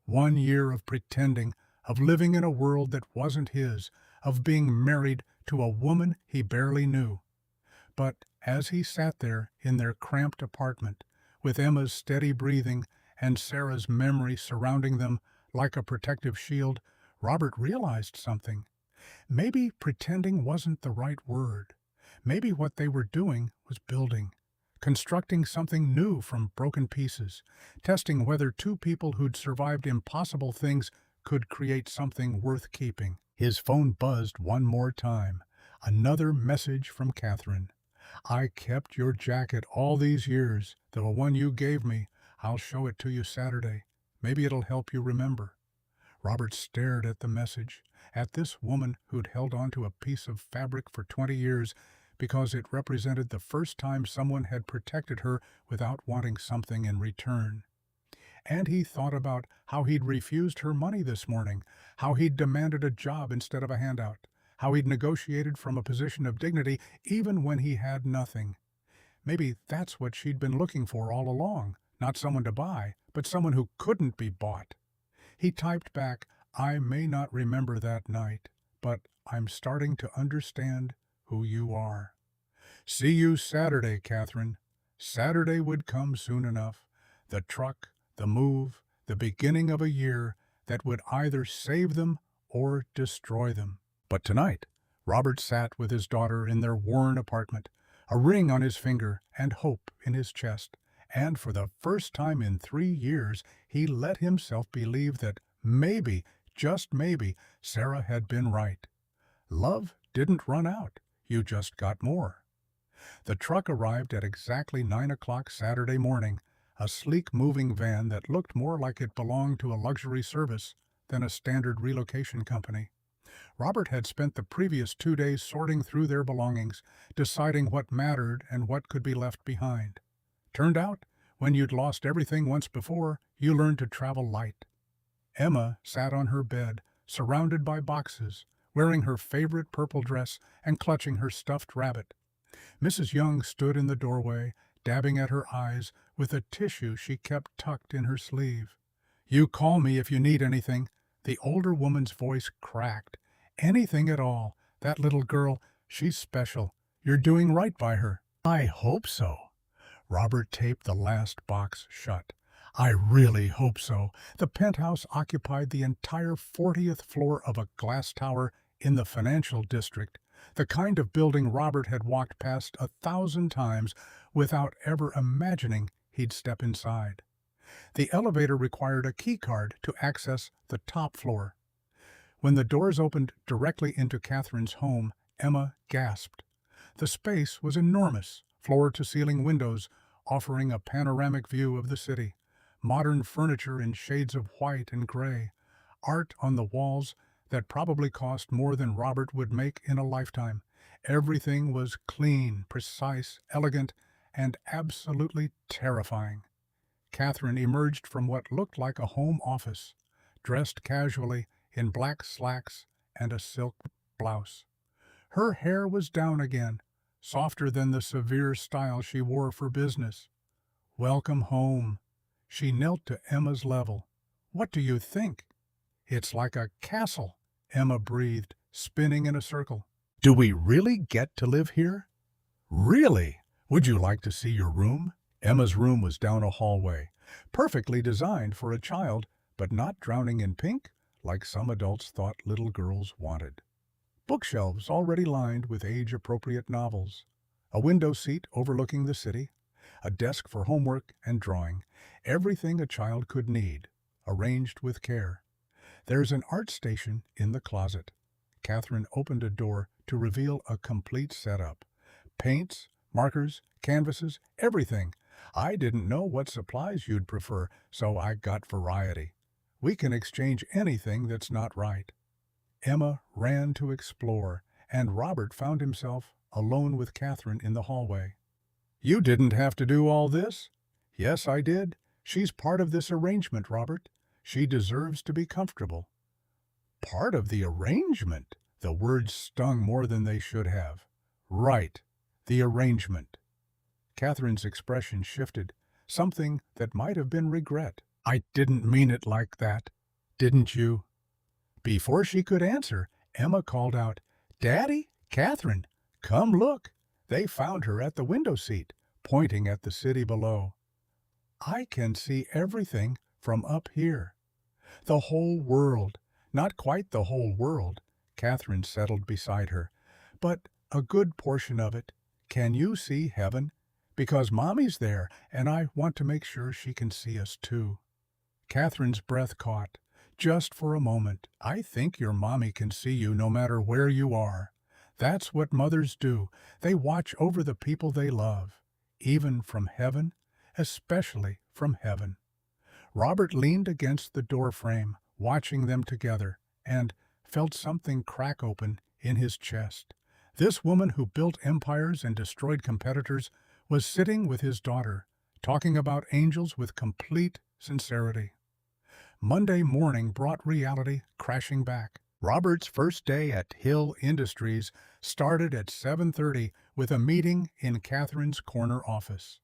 1 year of pretending, of living in a world that wasn't his, of being married to a woman he barely knew. But as he sat there in their cramped apartment, with Emma's steady breathing and Sarah's memory surrounding them like a protective shield, Robert realized something. Maybe pretending wasn't the right word. Maybe what they were doing was building, constructing something new from broken pieces, testing whether two people who'd survived impossible things could create something worth keeping. His phone buzzed one more time. Another message from Catherine. "I kept your jacket all these years, the one you gave me. I'll show it to you Saturday. Maybe it'll help you remember." Robert stared at the message, at this woman who'd held on to a piece of fabric for 20 years because it represented the first time someone had protected her without wanting something in return. And he thought about how he'd refused her money this morning, how he'd demanded a job instead of a handout, how he'd negotiated from a position of dignity even when he had nothing. Maybe that's what she'd been looking for all along, not someone to buy, but someone who couldn't be bought. He typed back, "I may not remember that night, but I'm starting to understand who you are." "See you Saturday, Catherine." Saturday would come soon enough. The truck, the move, the beginning of a year that would either save them or destroy them. But tonight, Robert sat with his daughter in their worn apartment, a ring on his finger and hope in his chest, and for the first time in 3 years he let himself believe that maybe, just maybe, Sarah had been right. Love didn't run out, you just got more. The truck arrived at exactly 9 o'clock Saturday morning, a sleek moving van that looked more like it belonged to a luxury service than a standard relocation company. Robert had spent the previous 2 days sorting through their belongings, deciding what mattered and what could be left behind. Turned out, when you'd lost everything once before, you learned to travel light. Emma sat on her bed, surrounded by boxes, wearing her favorite purple dress and clutching her stuffed rabbit. Mrs. Young stood in the doorway, dabbing at her eyes with a tissue she kept tucked in her sleeve. "You call me if you need anything." The older woman's voice cracked. "Anything at all. That little girl, she's special. You're doing right by her." "I hope so." Robert taped the last box shut. "I really hope so." The penthouse occupied the entire 40th floor of a glass tower in the financial district, the kind of building Robert had walked past 1,000 times without ever imagining he'd step inside. The elevator required a key card to access the top floor. When the doors opened directly into Catherine's home, Emma gasped. The space was enormous, floor-to-ceiling windows offering a panoramic view of the city, modern furniture in shades of white and gray, art on the walls that probably cost more than Robert would make in a lifetime. Everything was clean, precise, elegant, and absolutely terrifying. Catherine emerged from what looked like a home office, dressed casually in black slacks and a silk blouse. Her hair was down again, softer than the severe style she wore for business. "Welcome home." She knelt to Emma's level. "What do you think?" "It's like a castle," Emma breathed, spinning in a circle. "Do we really get to live here?" "Really? Would you like to see your room?" Emma's room was down a hallway, perfectly designed for a child, but not drowning in pink like some adults thought little girls wanted. Bookshelves already lined with age-appropriate novels, a window seat overlooking the city, a desk for homework and drawing, everything a child could need, arranged with care. There's an art station in the closet. Catherine opened a door to reveal a complete setup. Paints, markers, canvases, everything. "I didn't know what supplies you'd prefer, so I got variety. We can exchange anything that's not right." Emma ran to explore, and Robert found himself alone with Catherine in the hallway. "You didn't have to do all this." "Yes, I did. She's part of this arrangement, Robert. She deserves to be comfortable." "Part of the arrangement?" The words stung more than they should have. "Right, the arrangement." Catherine's expression shifted, something that might have been regret. "I didn't mean it like that. Didn't you?" Before she could answer, Emma called out, "Daddy, Catherine, come look." They found her at the window seat, pointing at the city below. "I can see everything from up here." "The whole world." "Not quite the whole world." Catherine settled beside her. "But a good portion of it. Can you see heaven? Because Mommy's there, and I want to make sure she can see us too." Catherine's breath caught. "Just for a moment. I think your Mommy can see you no matter where you are. That's what mothers do. They watch over the people they love, even from heaven, especially from heaven." Robert leaned against the doorframe, watching them together, and felt something crack open in his chest. This woman who built empires and destroyed competitors was sitting with his daughter, talking about angels with complete sincerity. Monday morning brought reality crashing back. Robert's first day at Hill Industries started at 7:30 with a meeting in Catherine's corner office.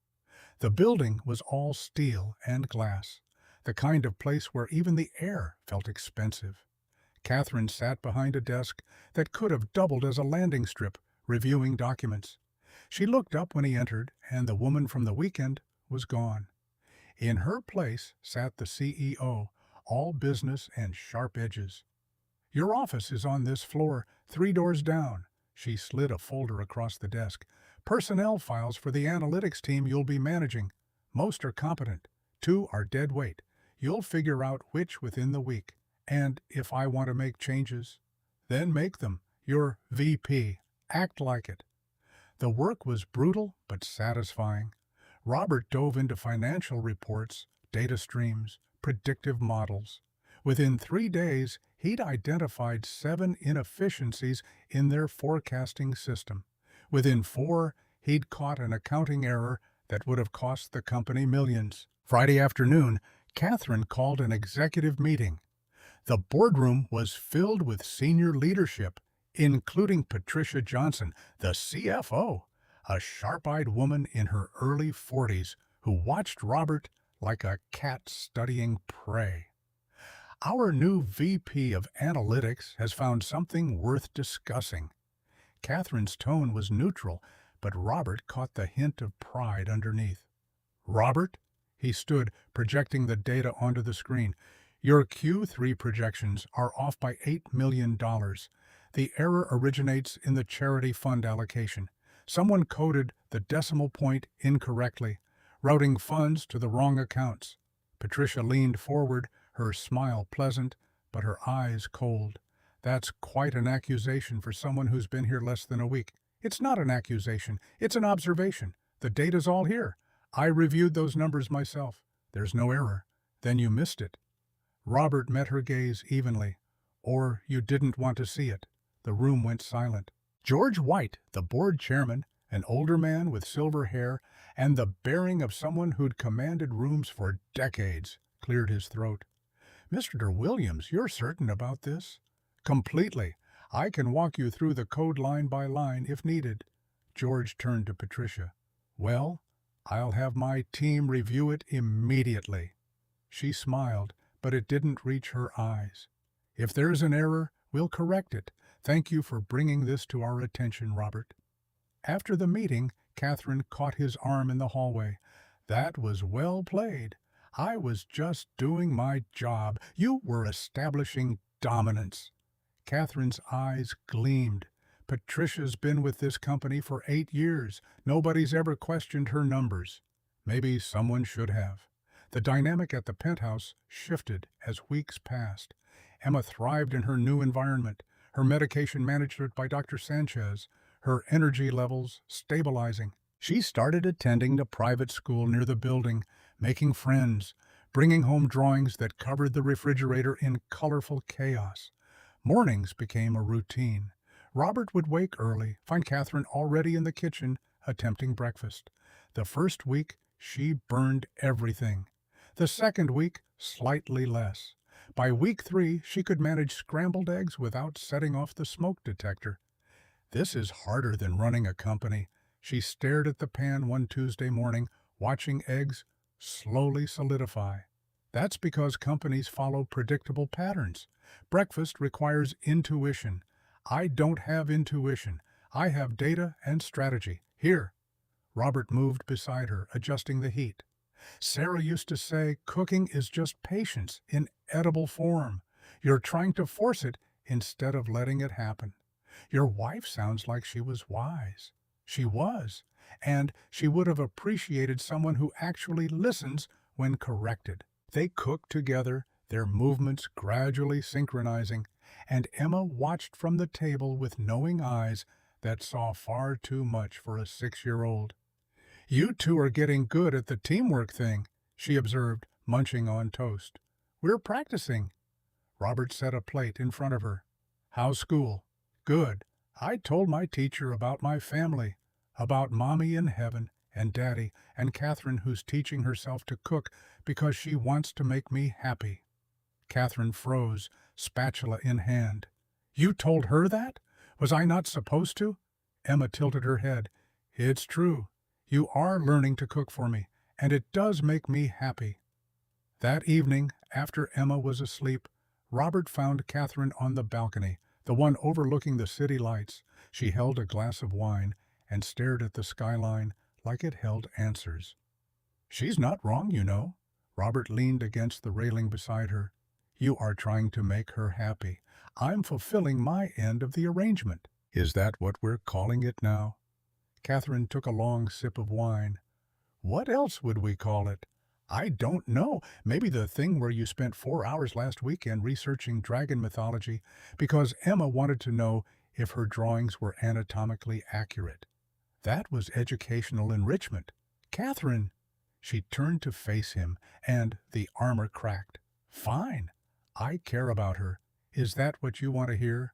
The building was all steel and glass, the kind of place where even the air felt expensive. Catherine sat behind a desk that could have doubled as a landing strip, reviewing documents. She looked up when he entered, and the woman from the weekend was gone. In her place sat the CEO, all business and sharp edges. Your office is on this floor, 3 doors down. She slid a folder across the desk. Personnel files for the analytics team you'll be managing. Most are competent. 2 are dead weight. You'll figure out which within the week. And if I want to make changes, then make them. You're VP. Act like it. The work was brutal but satisfying. Robert dove into financial reports, data streams, predictive models. Within 3 days, he'd identified 7 inefficiencies in their forecasting system. Within 4, he'd caught an accounting error that would have cost the company millions. Friday afternoon, Catherine called an executive meeting. The boardroom was filled with senior leadership, including Patricia Johnson, the CFO, a sharp-eyed woman in her early 40s who watched Robert like a cat studying prey. Our new VP of Analytics has found something worth discussing. Catherine's tone was neutral, but Robert caught the hint of pride underneath. Robert? He stood, projecting the data onto the screen. Your Q3 projections are off by $8 million. The error originates in the charity fund allocation. Someone coded the decimal point incorrectly, routing funds to the wrong accounts. Patricia leaned forward, her smile pleasant, but her eyes cold. That's quite an accusation for someone who's been here less than a week. It's not an accusation, it's an observation. The data's all here. I reviewed those numbers myself. There's no error. Then you missed it. Robert met her gaze evenly. Or you didn't want to see it. The room went silent. George White, the board chairman, an older man with silver hair and the bearing of someone who'd commanded rooms for decades, cleared his throat. Mr. Williams, you're certain about this? Completely. I can walk you through the code line by line if needed. George turned to Patricia. Well, I'll have my team review it immediately. She smiled, but it didn't reach her eyes. If there's an error, we'll correct it. Thank you for bringing this to our attention, Robert. After the meeting, Catherine caught his arm in the hallway. That was well played. I was just doing my job. You were establishing dominance. Catherine's eyes gleamed. Patricia's been with this company for 8 years. Nobody's ever questioned her numbers. Maybe someone should have. The dynamic at the penthouse shifted as weeks passed. Emma thrived in her new environment, her medication managed by Dr. Sanchez, her energy levels stabilizing. She started attending the private school near the building, making friends, bringing home drawings that covered the refrigerator in colorful chaos. Mornings became a routine. Robert would wake early, find Catherine already in the kitchen, attempting breakfast. The first week, she burned everything. The second week, slightly less. By week 3, she could manage scrambled eggs without setting off the smoke detector. This is harder than running a company. She stared at the pan one Tuesday morning, watching eggs slowly solidify. That's because companies follow predictable patterns. Breakfast requires intuition. I don't have intuition. I have data and strategy. Here. Robert moved beside her, adjusting the heat. Sarah used to say cooking is just patience in edible form. You're trying to force it instead of letting it happen. Your wife sounds like she was wise. She was, and she would have appreciated someone who actually listens when corrected. They cooked together, their movements gradually synchronizing, and Emma watched from the table with knowing eyes that saw far too much for a 6-year-old. You two are getting good at the teamwork thing, she observed, munching on toast. We're practicing. Robert set a plate in front of her. How's school? Good. I told my teacher about my family, about Mommy in heaven and Daddy and Catherine who's teaching herself to cook because she wants to make me happy. Catherine froze, spatula in hand. You told her that? Was I not supposed to? Emma tilted her head. It's true. You are learning to cook for me, and it does make me happy. That evening, after Emma was asleep, Robert found Catherine on the balcony, the one overlooking the city lights. She held a glass of wine and stared at the skyline like it held answers. She's not wrong, you know. Robert leaned against the railing beside her. You are trying to make her happy. I'm fulfilling my end of the arrangement. Is that what we're calling it now? Catherine took a long sip of wine. What else would we call it? I don't know. Maybe the thing where you spent 4 hours last weekend researching dragon mythology because Emma wanted to know if her drawings were anatomically accurate. That was educational enrichment. Catherine! She turned to face him, and the armor cracked. Fine. I care about her. Is that what you want to hear?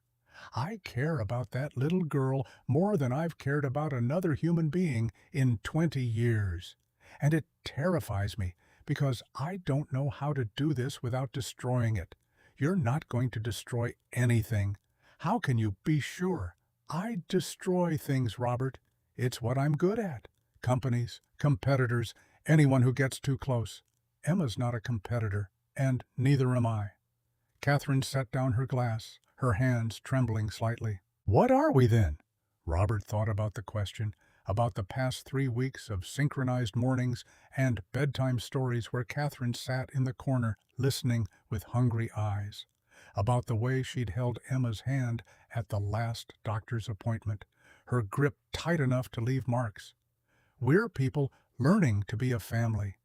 I care about that little girl more than I've cared about another human being in 20 years. And it terrifies me because I don't know how to do this without destroying it. You're not going to destroy anything. How can you be sure? I destroy things, Robert. It's what I'm good at. Companies, competitors, anyone who gets too close. Emma's not a competitor, and neither am I. Catherine set down her glass, her hands trembling slightly. What are we then? Robert thought about the question, about the past 3 weeks of synchronized mornings and bedtime stories where Catherine sat in the corner listening with hungry eyes, about the way she'd held Emma's hand at the last doctor's appointment, her grip tight enough to leave marks. We're people learning to be a family,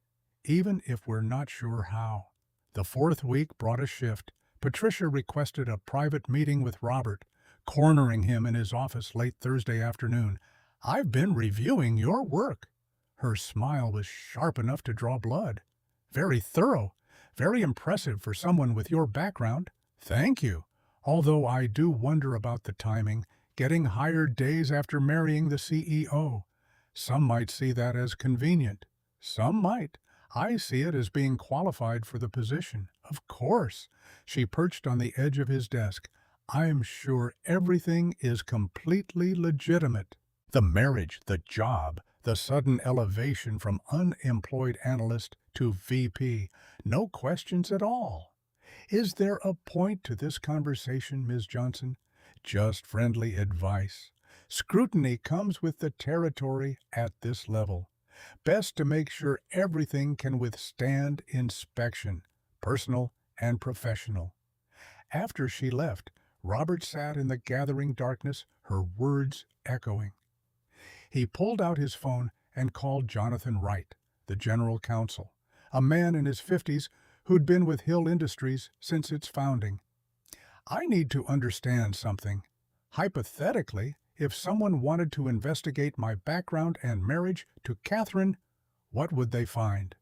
even if we're not sure how. The 4th week brought a shift. Patricia requested a private meeting with Robert, cornering him in his office late Thursday afternoon. I've been reviewing your work. Her smile was sharp enough to draw blood. Very thorough, very impressive for someone with your background. Thank you. Although I do wonder about the timing, getting hired days after marrying the CEO. Some might see that as convenient. Some might. I see it as being qualified for the position. Of course. She perched on the edge of his desk. I'm sure everything is completely legitimate. The marriage, the job, the sudden elevation from unemployed analyst to VP. No questions at all. Is there a point to this conversation, Ms. Johnson? Just friendly advice. Scrutiny comes with the territory at this level. Best to make sure everything can withstand inspection, personal and professional. After she left, Robert sat in the gathering darkness, her words echoing. He pulled out his phone and called Jonathan Wright, the general counsel, a man in his 50s who'd been with Hill Industries since its founding. I need to understand something. Hypothetically, if someone wanted to investigate my background and marriage to Catherine, what would they find?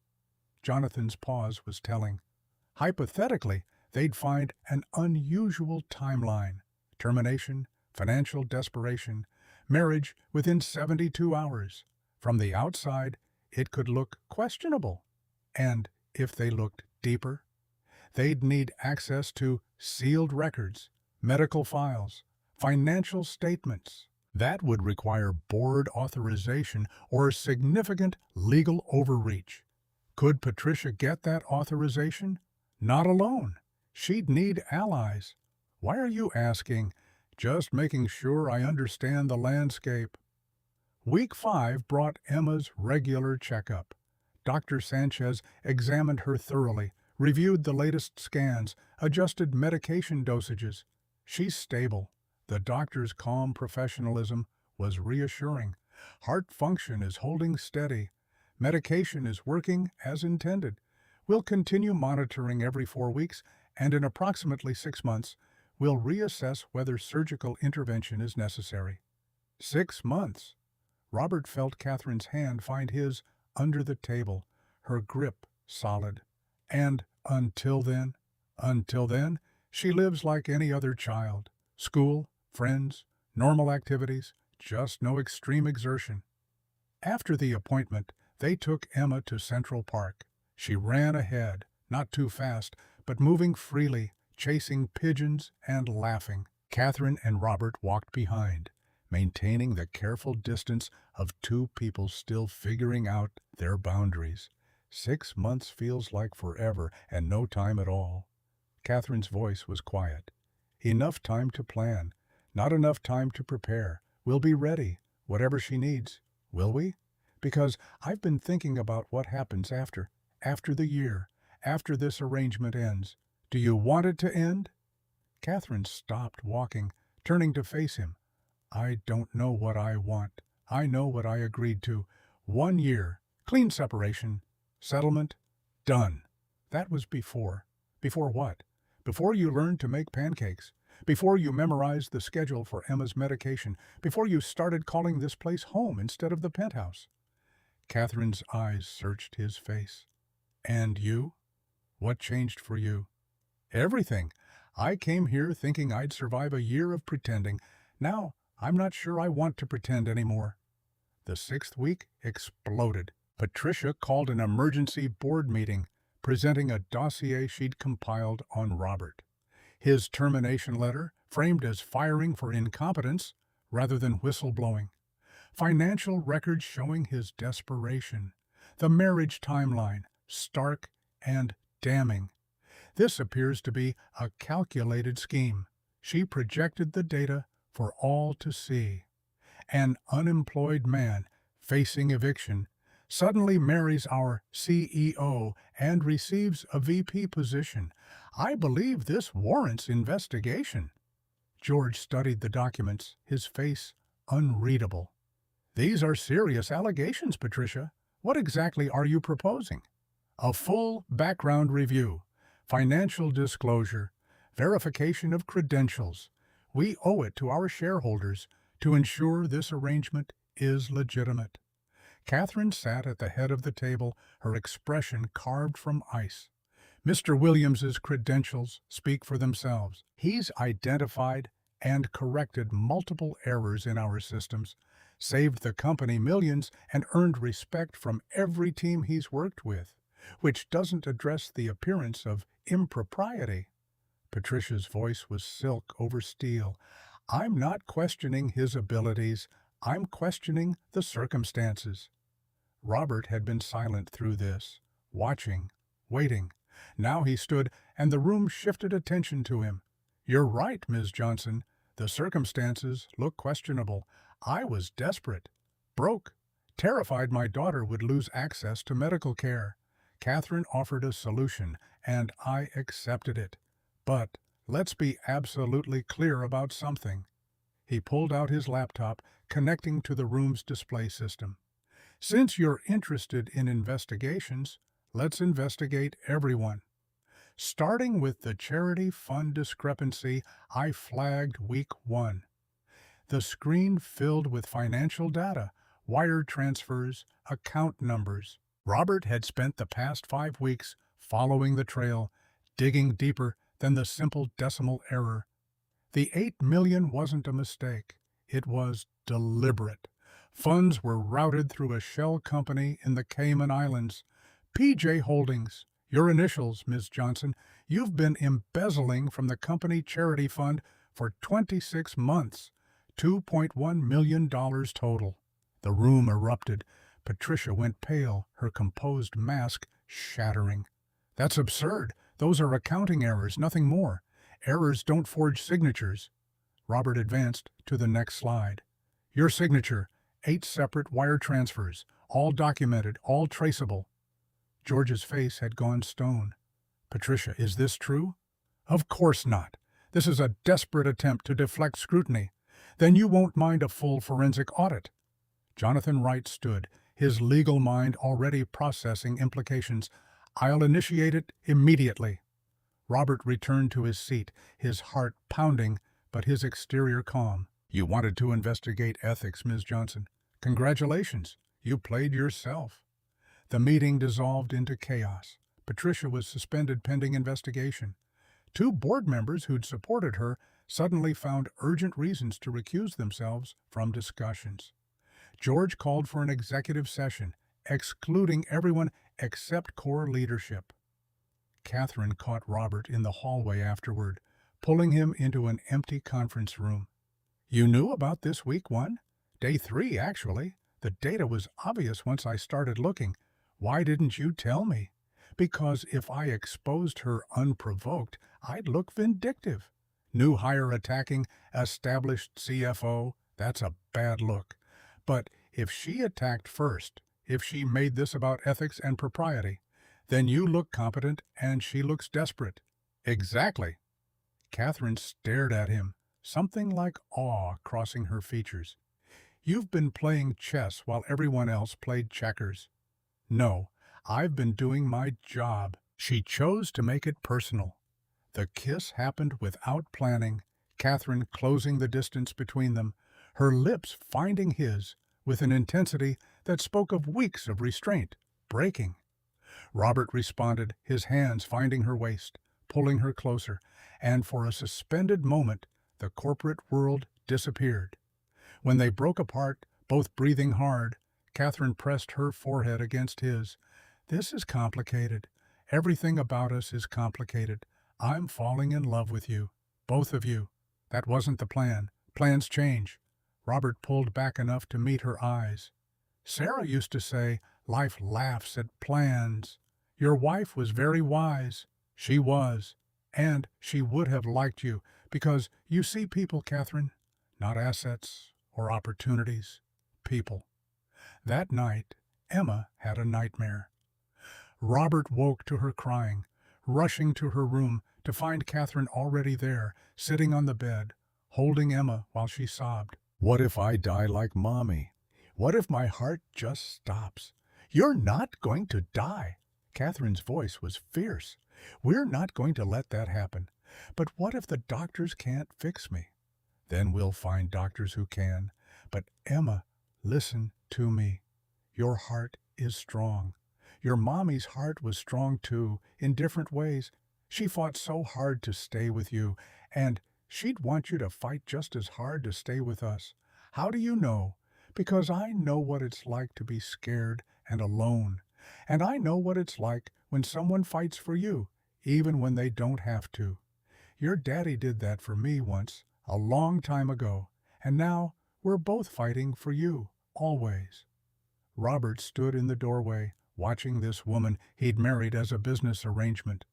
Jonathan's pause was telling. Hypothetically, they'd find an unusual timeline. Termination, financial desperation, marriage within 72 hours. From the outside, it could look questionable. And if they looked deeper, they'd need access to sealed records, medical files, financial statements. That would require board authorization or significant legal overreach. Could Patricia get that authorization? Not alone. She'd need allies. Why are you asking? Just making sure I understand the landscape. Week 5 brought Emma's regular checkup. Dr. Sanchez examined her thoroughly, reviewed the latest scans, adjusted medication dosages. She's stable. The doctor's calm professionalism was reassuring. Heart function is holding steady. Medication is working as intended. We'll continue monitoring every 4 weeks, and in approximately 6 months, we'll reassess whether surgical intervention is necessary. 6 months. Robert felt Catherine's hand find his under the table, her grip solid. And until then, she lives like any other child. School, friends, normal activities, just no extreme exertion. After the appointment, they took Emma to Central Park. She ran ahead, not too fast, but moving freely, chasing pigeons and laughing. Catherine and Robert walked behind, maintaining the careful distance of two people still figuring out their boundaries. 6 months feels like forever and no time at all. Catherine's voice was quiet. Enough time to plan, not enough time to prepare. We'll be ready, whatever she needs. Will we? Because I've been thinking about what happens after. after the year, after this arrangement ends. Do you want it to end?" Catherine stopped walking, turning to face him. "I don't know what I want. I know what I agreed to. 1 year, clean separation, settlement, done. That was before. Before what? Before you learned to make pancakes. Before you memorized the schedule for Emma's medication. Before you started calling this place home instead of the penthouse." Catherine's eyes searched his face. "And you? What changed for you?" "Everything. I came here thinking I'd survive a year of pretending. Now, I'm not sure I want to pretend anymore." The 6th week exploded. Patricia called an emergency board meeting, presenting a dossier she'd compiled on Robert. His termination letter, framed as firing for incompetence rather than whistleblowing. Financial records showing his desperation. The marriage timeline, stark and damning. This appears to be a calculated scheme. She projected the data for all to see. An unemployed man facing eviction suddenly marries our CEO and receives a VP position. I believe this warrants investigation." George studied the documents, his face unreadable. "These are serious allegations, Patricia. What exactly are you proposing?" "A full background review, financial disclosure, verification of credentials. We owe it to our shareholders to ensure this arrangement is legitimate." Catherine sat at the head of the table, her expression carved from ice. "Mr. Williams's credentials speak for themselves. He's identified and corrected multiple errors in our systems, saved the company millions, and earned respect from every team he's worked with, which doesn't address the appearance of impropriety." Patricia's voice was silk over steel. "I'm not questioning his abilities. I'm questioning the circumstances." Robert had been silent through this, watching, waiting. Now he stood, and the room shifted attention to him. "You're right, Ms. Johnson. The circumstances look questionable. I was desperate, broke, terrified my daughter would lose access to medical care. Catherine offered a solution, and I accepted it. But let's be absolutely clear about something." He pulled out his laptop, connecting to the room's display system. "Since you're interested in investigations, let's investigate everyone. Starting with the charity fund discrepancy I flagged week 1. The screen filled with financial data, wire transfers, account numbers. Robert had spent the past 5 weeks following the trail, digging deeper than the simple decimal error. The $8 million wasn't a mistake. It was deliberate. Funds were routed through a shell company in the Cayman Islands. PJ Holdings. Your initials, Ms. Johnson. You've been embezzling from the company charity fund for 26 months. $2.1 million total. The room erupted. Patricia went pale, her composed mask shattering. "That's absurd. Those are accounting errors, nothing more. Errors don't forge signatures." Robert advanced to the next slide. "Your signature, 8 separate wire transfers, all documented, all traceable." George's face had gone stone. "Patricia, is this true?" "Of course not. This is a desperate attempt to deflect scrutiny. Then you won't mind a full forensic audit." Jonathan Wright stood, his legal mind already processing implications. "I'll initiate it immediately." Robert returned to his seat, his heart pounding, but his exterior calm. "You wanted to investigate ethics, Ms. Johnson. Congratulations. You played yourself." The meeting dissolved into chaos. Patricia was suspended pending investigation. 2 board members who'd supported her suddenly found urgent reasons to recuse themselves from discussions. George called for an executive session, excluding everyone except core leadership. Catherine caught Robert in the hallway afterward, pulling him into an empty conference room. "You knew about this week 1? Day 3, actually. The data was obvious once I started looking. Why didn't you tell me?" "Because if I exposed her unprovoked, I'd look vindictive. New hire attacking established CFO, that's a bad look. But if she attacked first, if she made this about ethics and propriety, Then you look competent and she looks desperate. Exactly. Catherine stared at him, something like awe crossing her features. You've been playing chess while everyone else played checkers. No, I've been doing my job. She chose to make it personal. The kiss happened without planning, Catherine closing the distance between them, her lips finding his with an intensity that spoke of weeks of restraint, breaking. Robert responded, his hands finding her waist, pulling her closer, and for a suspended moment the corporate world disappeared. When they broke apart, both breathing hard, Catherine pressed her forehead against his. This is complicated. Everything about us is complicated. I'm falling in love with you. Both of you. That wasn't the plan. Plans change. Robert pulled back enough to meet her eyes. Sarah used to say, life laughs at plans. Your wife was very wise. She was. And she would have liked you, because you see people, Catherine, not assets or opportunities. People. That night, Emma had a nightmare. Robert woke to her crying, rushing to her room to find Catherine already there, sitting on the bed, holding Emma while she sobbed. What if I die like Mommy? What if my heart just stops? You're not going to die. Catherine's voice was fierce. We're not going to let that happen. But what if the doctors can't fix me? Then we'll find doctors who can. But Emma, listen to me. Your heart is strong. Your mommy's heart was strong too, in different ways. She fought so hard to stay with you, and she'd want you to fight just as hard to stay with us. How do you know? Because I know what it's like to be scared and alone. And I know what it's like when someone fights for you, even when they don't have to. Your daddy did that for me once, a long time ago, and now we're both fighting for you, always. Robert stood in the doorway, watching this woman he'd married as a business arrangement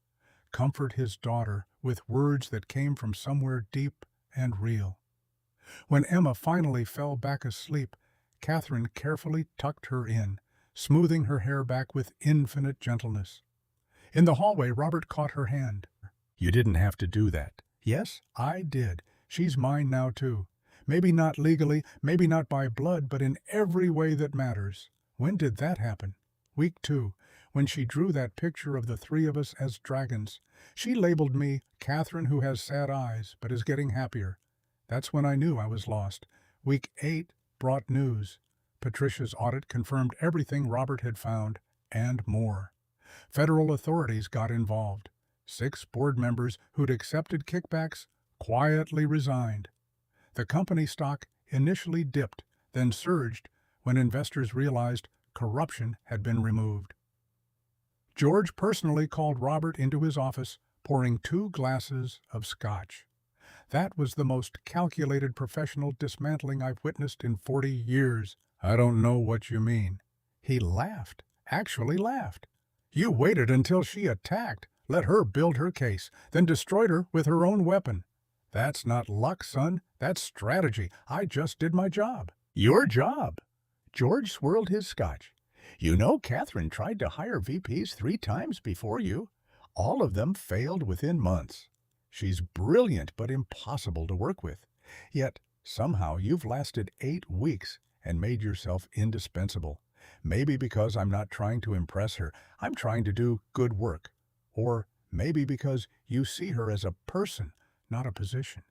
comfort his daughter with words that came from somewhere deep and real. When Emma finally fell back asleep, Catherine carefully tucked her in, smoothing her hair back with infinite gentleness. In the hallway, Robert caught her hand. You didn't have to do that. Yes, I did. She's mine now, too. Maybe not legally, maybe not by blood, but in every way that matters. When did that happen? Week 2, when she drew that picture of the three of us as dragons. She labeled me Catherine who has sad eyes, but is getting happier. That's when I knew I was lost. Week 8 brought news. Patricia's audit confirmed everything Robert had found, and more. Federal authorities got involved. 6 board members who'd accepted kickbacks quietly resigned. The company stock initially dipped, then surged when investors realized corruption had been removed. George personally called Robert into his office, pouring 2 glasses of scotch. That was the most calculated professional dismantling I've witnessed in 40 years. I don't know what you mean. He laughed, actually laughed. You waited until she attacked, let her build her case, then destroyed her with her own weapon. That's not luck, son. That's strategy. I just did my job. Your job? George swirled his scotch. You know, Catherine tried to hire VPs 3 times before you. All of them failed within months. She's brilliant but impossible to work with. Yet, somehow you've lasted 8 weeks and made yourself indispensable. Maybe because I'm not trying to impress her, I'm trying to do good work. Or maybe because you see her as a person, not a position.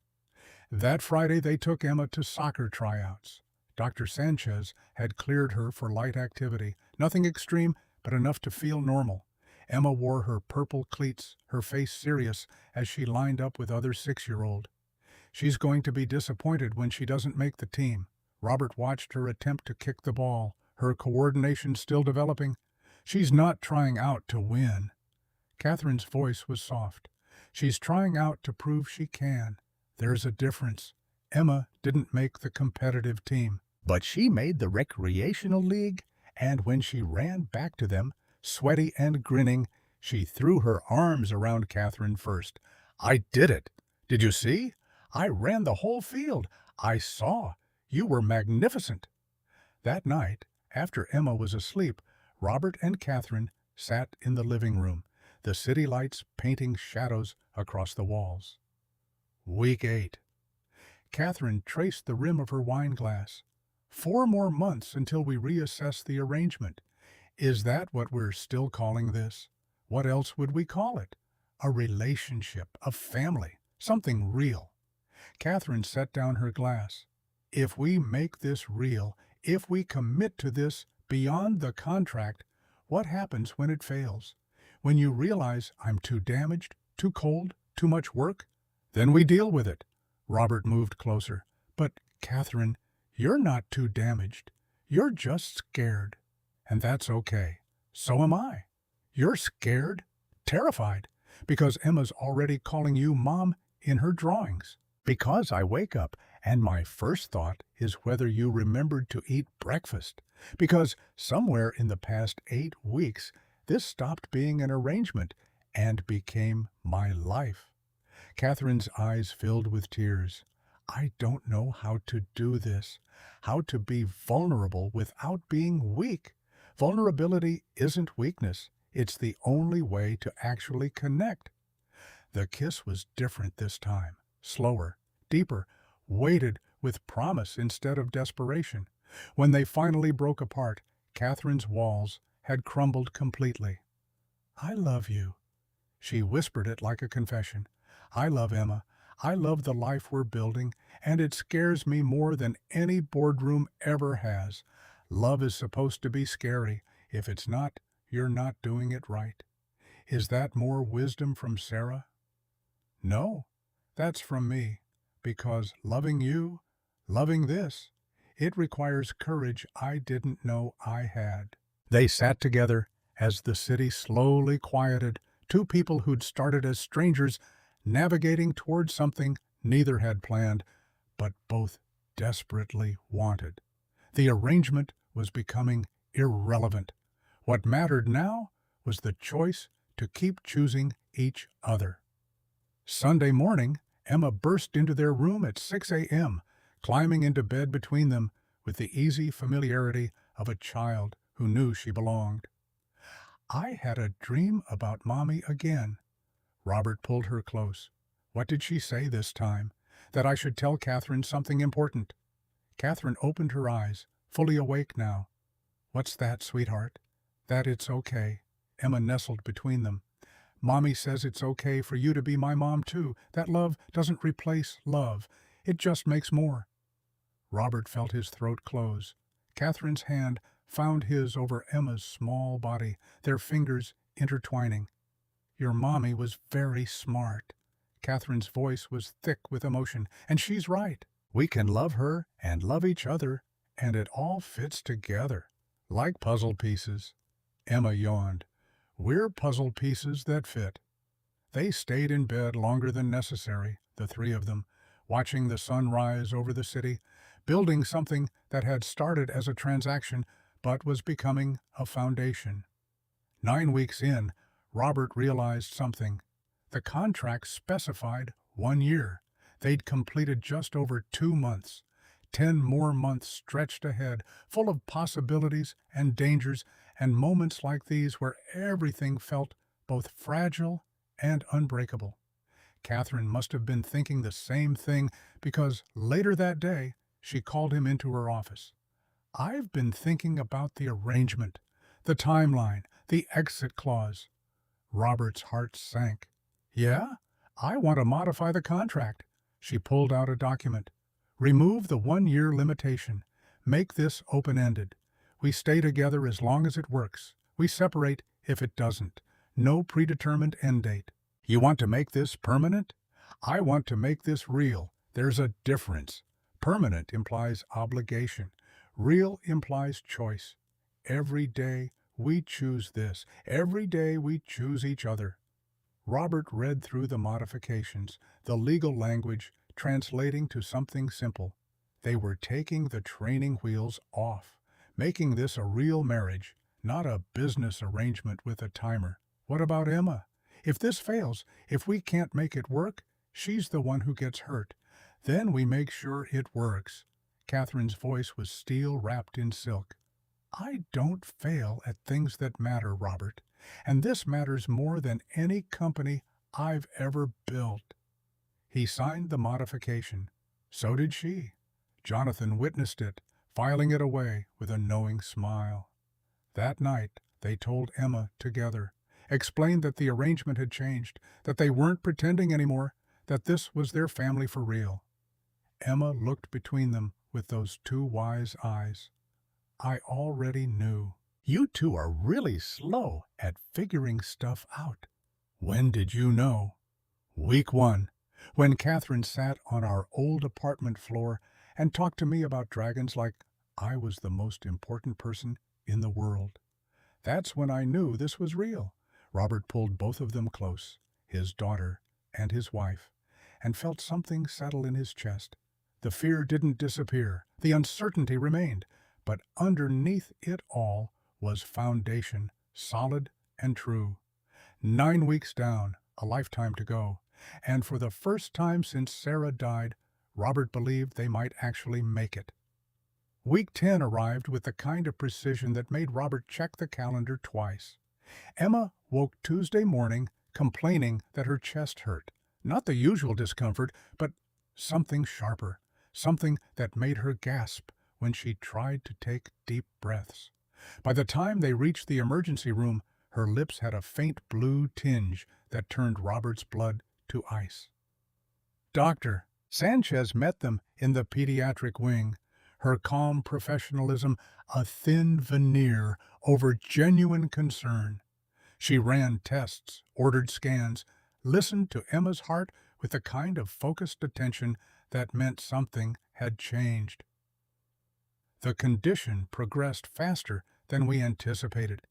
That Friday they took Emma to soccer tryouts. Dr. Sanchez had cleared her for light activity, nothing extreme, but enough to feel normal. Emma wore her purple cleats, her face serious, as she lined up with other 6-year-old. She's going to be disappointed when she doesn't make the team. Robert watched her attempt to kick the ball, her coordination still developing. She's not trying out to win. Catherine's voice was soft. She's trying out to prove she can. There's a difference. Emma didn't make the competitive team, but she made the recreational league, and when she ran back to them, sweaty and grinning, she threw her arms around Catherine first. I did it. Did you see? I ran the whole field. I saw. You were magnificent. That night, after Emma was asleep, Robert and Catherine sat in the living room, the city lights painting shadows across the walls. Week 8. Catherine traced the rim of her wine glass. 4 more months until we reassess the arrangement. Is that what we're still calling this? What else would we call it? A relationship, a family, something real. Catherine set down her glass. If we make this real, if we commit to this beyond the contract, what happens when it fails? When you realize I'm too damaged, too cold, too much work? Then we deal with it. Robert moved closer. But, Catherine, you're not too damaged. You're just scared. And that's okay. So am I. You're scared, terrified, because Emma's already calling you Mom in her drawings. Because I wake up and my first thought is whether you remembered to eat breakfast. Because somewhere in the past 8 weeks, this stopped being an arrangement and became my life. Catherine's eyes filled with tears. I don't know how to do this, how to be vulnerable without being weak. Vulnerability isn't weakness. It's the only way to actually connect. The kiss was different this time, slower, deeper, weighted with promise instead of desperation. When they finally broke apart, Catherine's walls had crumbled completely. I love you. She whispered it like a confession. I love Emma. I love the life we're building, and it scares me more than any boardroom ever has. Love is supposed to be scary. If it's not, you're not doing it right. Is that more wisdom from Sarah? No, that's from me. Because loving you, loving this, it requires courage I didn't know I had. They sat together as the city slowly quieted, two people who'd started as strangers, navigating toward something neither had planned, but both desperately wanted. The arrangement was becoming irrelevant. What mattered now was the choice to keep choosing each other. Sunday morning, Emma burst into their room at 6 a.m., climbing into bed between them with the easy familiarity of a child who knew she belonged. I had a dream about Mommy again. Robert pulled her close. What did she say this time? That I should tell Catherine something important. Catherine opened her eyes, fully awake now. What's that, sweetheart? That it's okay. Emma nestled between them. Mommy says it's okay for you to be my mom too. That love doesn't replace love. It just makes more. Robert felt his throat close. Catherine's hand found his over Emma's small body, their fingers intertwining. Your mommy was very smart. Catherine's voice was thick with emotion, and she's right. We can love her and love each other, and it all fits together, like puzzle pieces. Emma yawned. We're puzzle pieces that fit. They stayed in bed longer than necessary, the three of them, watching the sun rise over the city, building something that had started as a transaction but was becoming a foundation. 9 weeks in, Robert realized something. The contract specified 1 year. They'd completed just over 2 months. 10 more months stretched ahead, full of possibilities and dangers, and moments like these where everything felt both fragile and unbreakable. Catherine must have been thinking the same thing because later that day she called him into her office. I've been thinking about the arrangement, the timeline, the exit clause. Robert's heart sank. Yeah? I want to modify the contract. She pulled out a document. Remove the 1-year limitation. Make this open-ended. We stay together as long as it works. We separate if it doesn't. No predetermined end date. You want to make this permanent? I want to make this real. There's a difference. Permanent implies obligation. Real implies choice. Every day we choose this. Every day we choose each other. Robert read through the modifications, the legal language translating to something simple. They were taking the training wheels off, making this a real marriage, not a business arrangement with a timer. What about Emma? If this fails, if we can't make it work, she's the one who gets hurt. Then we make sure it works. Catherine's voice was steel wrapped in silk. I don't fail at things that matter, Robert. and this matters more than any company I've ever built." He signed the modification. So did she. Jonathan witnessed it, filing it away with a knowing smile. That night, they told Emma together, explained that the arrangement had changed, that they weren't pretending anymore, that this was their family for real. Emma looked between them with those two wise eyes. "I already knew. You two are really slow at figuring stuff out." "When did you know?" "Week 1, when Catherine sat on our old apartment floor and talked to me about dragons like I was the most important person in the world. That's when I knew this was real." Robert pulled both of them close, his daughter and his wife, and felt something settle in his chest. The fear didn't disappear, the uncertainty remained, but underneath it all was foundation, solid and true. 9 weeks down, a lifetime to go, and for the first time since Sarah died, Robert believed they might actually make it. Week 10 arrived with the kind of precision that made Robert check the calendar twice. Emma woke Tuesday morning complaining that her chest hurt. Not the usual discomfort, but something sharper, something that made her gasp when she tried to take deep breaths. By the time they reached the emergency room, her lips had a faint blue tinge that turned Robert's blood to ice. Dr. Sanchez met them in the pediatric wing, her calm professionalism a thin veneer over genuine concern. She ran tests, ordered scans, listened to Emma's heart with the kind of focused attention that meant something had changed. The condition progressed faster than we anticipated.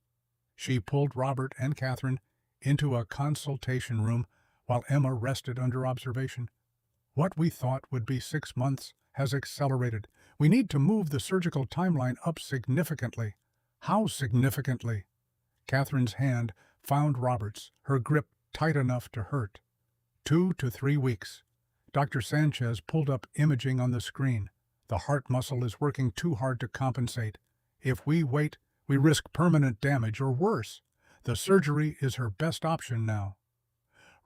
She pulled Robert and Catherine into a consultation room while Emma rested under observation. "What we thought would be 6 months has accelerated. We need to move the surgical timeline up significantly." "How significantly?" Catherine's hand found Robert's, her grip tight enough to hurt. 2 to 3 weeks. Dr. Sanchez pulled up imaging on the screen. "The heart muscle is working too hard to compensate. If we wait, we risk permanent damage or worse. The surgery is her best option now."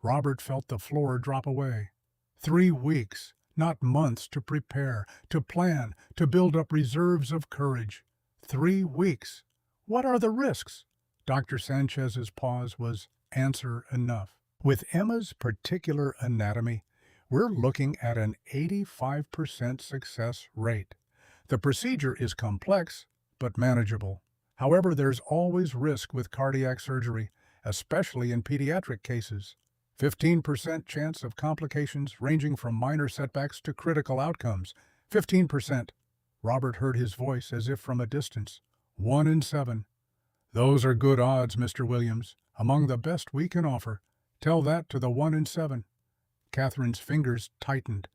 Robert felt the floor drop away. 3 weeks, not months to prepare, to plan, to build up reserves of courage. 3 weeks. What are the risks? Dr. Sanchez's pause was answer enough. "With Emma's particular anatomy, we're looking at an 85% success rate. The procedure is complex, but manageable. However, there's always risk with cardiac surgery, especially in pediatric cases. 15% chance of complications ranging from minor setbacks to critical outcomes. 15%. Robert heard his voice as if from a distance. 1 in 7. "Those are good odds, Mr. Williams. Among the best we can offer. Tell that to the 1 in 7. Catherine's fingers tightened.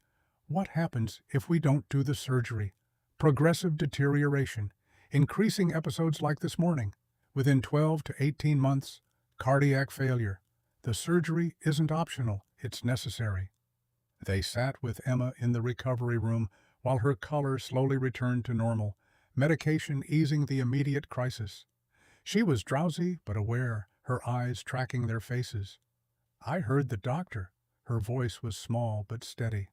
"What happens if we don't do the surgery?" "Progressive deterioration. Increasing episodes like this morning. Within 12 to 18 months, cardiac failure. The surgery isn't optional, it's necessary." They sat with Emma in the recovery room while her color slowly returned to normal, medication easing the immediate crisis. She was drowsy but aware, her eyes tracking their faces. "I heard the doctor." Her voice was small but steady.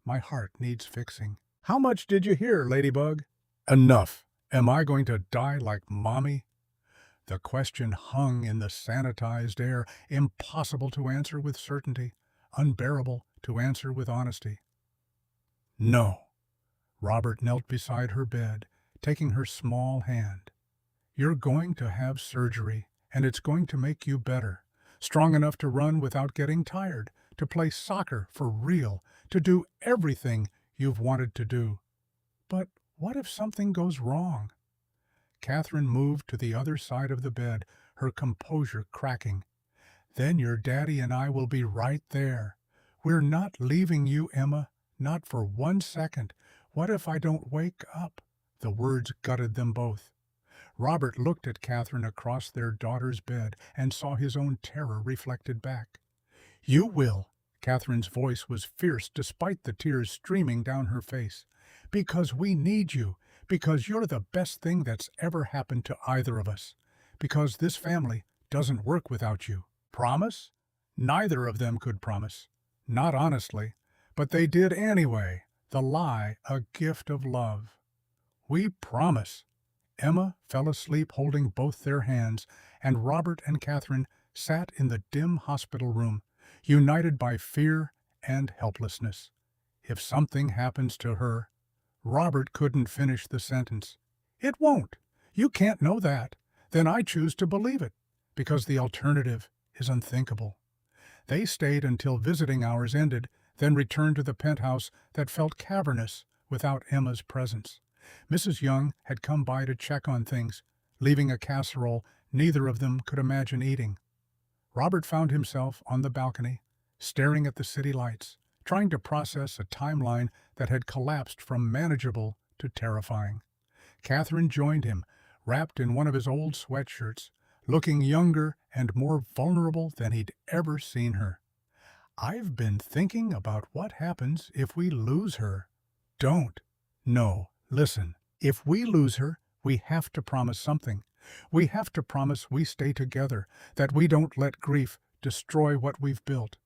"My heart needs fixing." "How much did you hear, Ladybug?" "Enough. Am I going to die like Mommy?" The question hung in the sanitized air, impossible to answer with certainty, unbearable to answer with honesty. "No." Robert knelt beside her bed, taking her small hand. "You're going to have surgery, and it's going to make you better, strong enough to run without getting tired, to play soccer for real, to do everything you've wanted to do. But what if something goes wrong?" Catherine moved to the other side of the bed, her composure cracking. "Then your daddy and I will be right there. We're not leaving you, Emma, not for 1 second. What if I don't wake up?" The words gutted them both. Robert looked at Catherine across their daughter's bed and saw his own terror reflected back. "You will." Catherine's voice was fierce despite the tears streaming down her face. "Because we need you. Because you're the best thing that's ever happened to either of us. Because this family doesn't work without you. Promise? Neither of them could promise. Not honestly. But they did anyway. The lie, a gift of love. We promise. Emma fell asleep holding both their hands, and Robert and Catherine sat in the dim hospital room, united by fear and helplessness. If something happens to her, Robert couldn't finish the sentence. It won't. You can't know that. Then I choose to believe it, because the alternative is unthinkable. They stayed until visiting hours ended, then returned to the penthouse that felt cavernous without Emma's presence. Mrs. Young had come by to check on things, leaving a casserole neither of them could imagine eating. Robert found himself on the balcony, staring at the city lights, trying to process a timeline that had collapsed from manageable to terrifying. Catherine joined him, wrapped in one of his old sweatshirts, looking younger and more vulnerable than he'd ever seen her. "I've been thinking about what happens if we lose her." "Don't." "No, listen. If we lose her, we have to promise something. We have to promise we stay together, that we don't let grief destroy what we've built."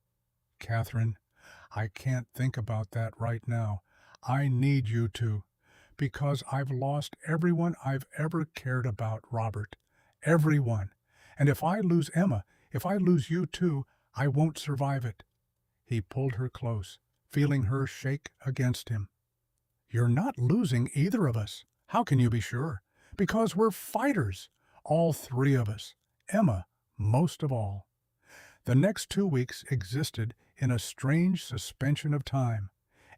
"Catherine, I can't think about that right now. I need you to. Because I've lost everyone I've ever cared about, Robert. Everyone. And if I lose Emma, if I lose you too, I won't survive it." He pulled her close, feeling her shake against him. "You're not losing either of us. How can you be sure? Because we're fighters. All three of us. Emma, most of all." The next 2 weeks existed in a strange suspension of time.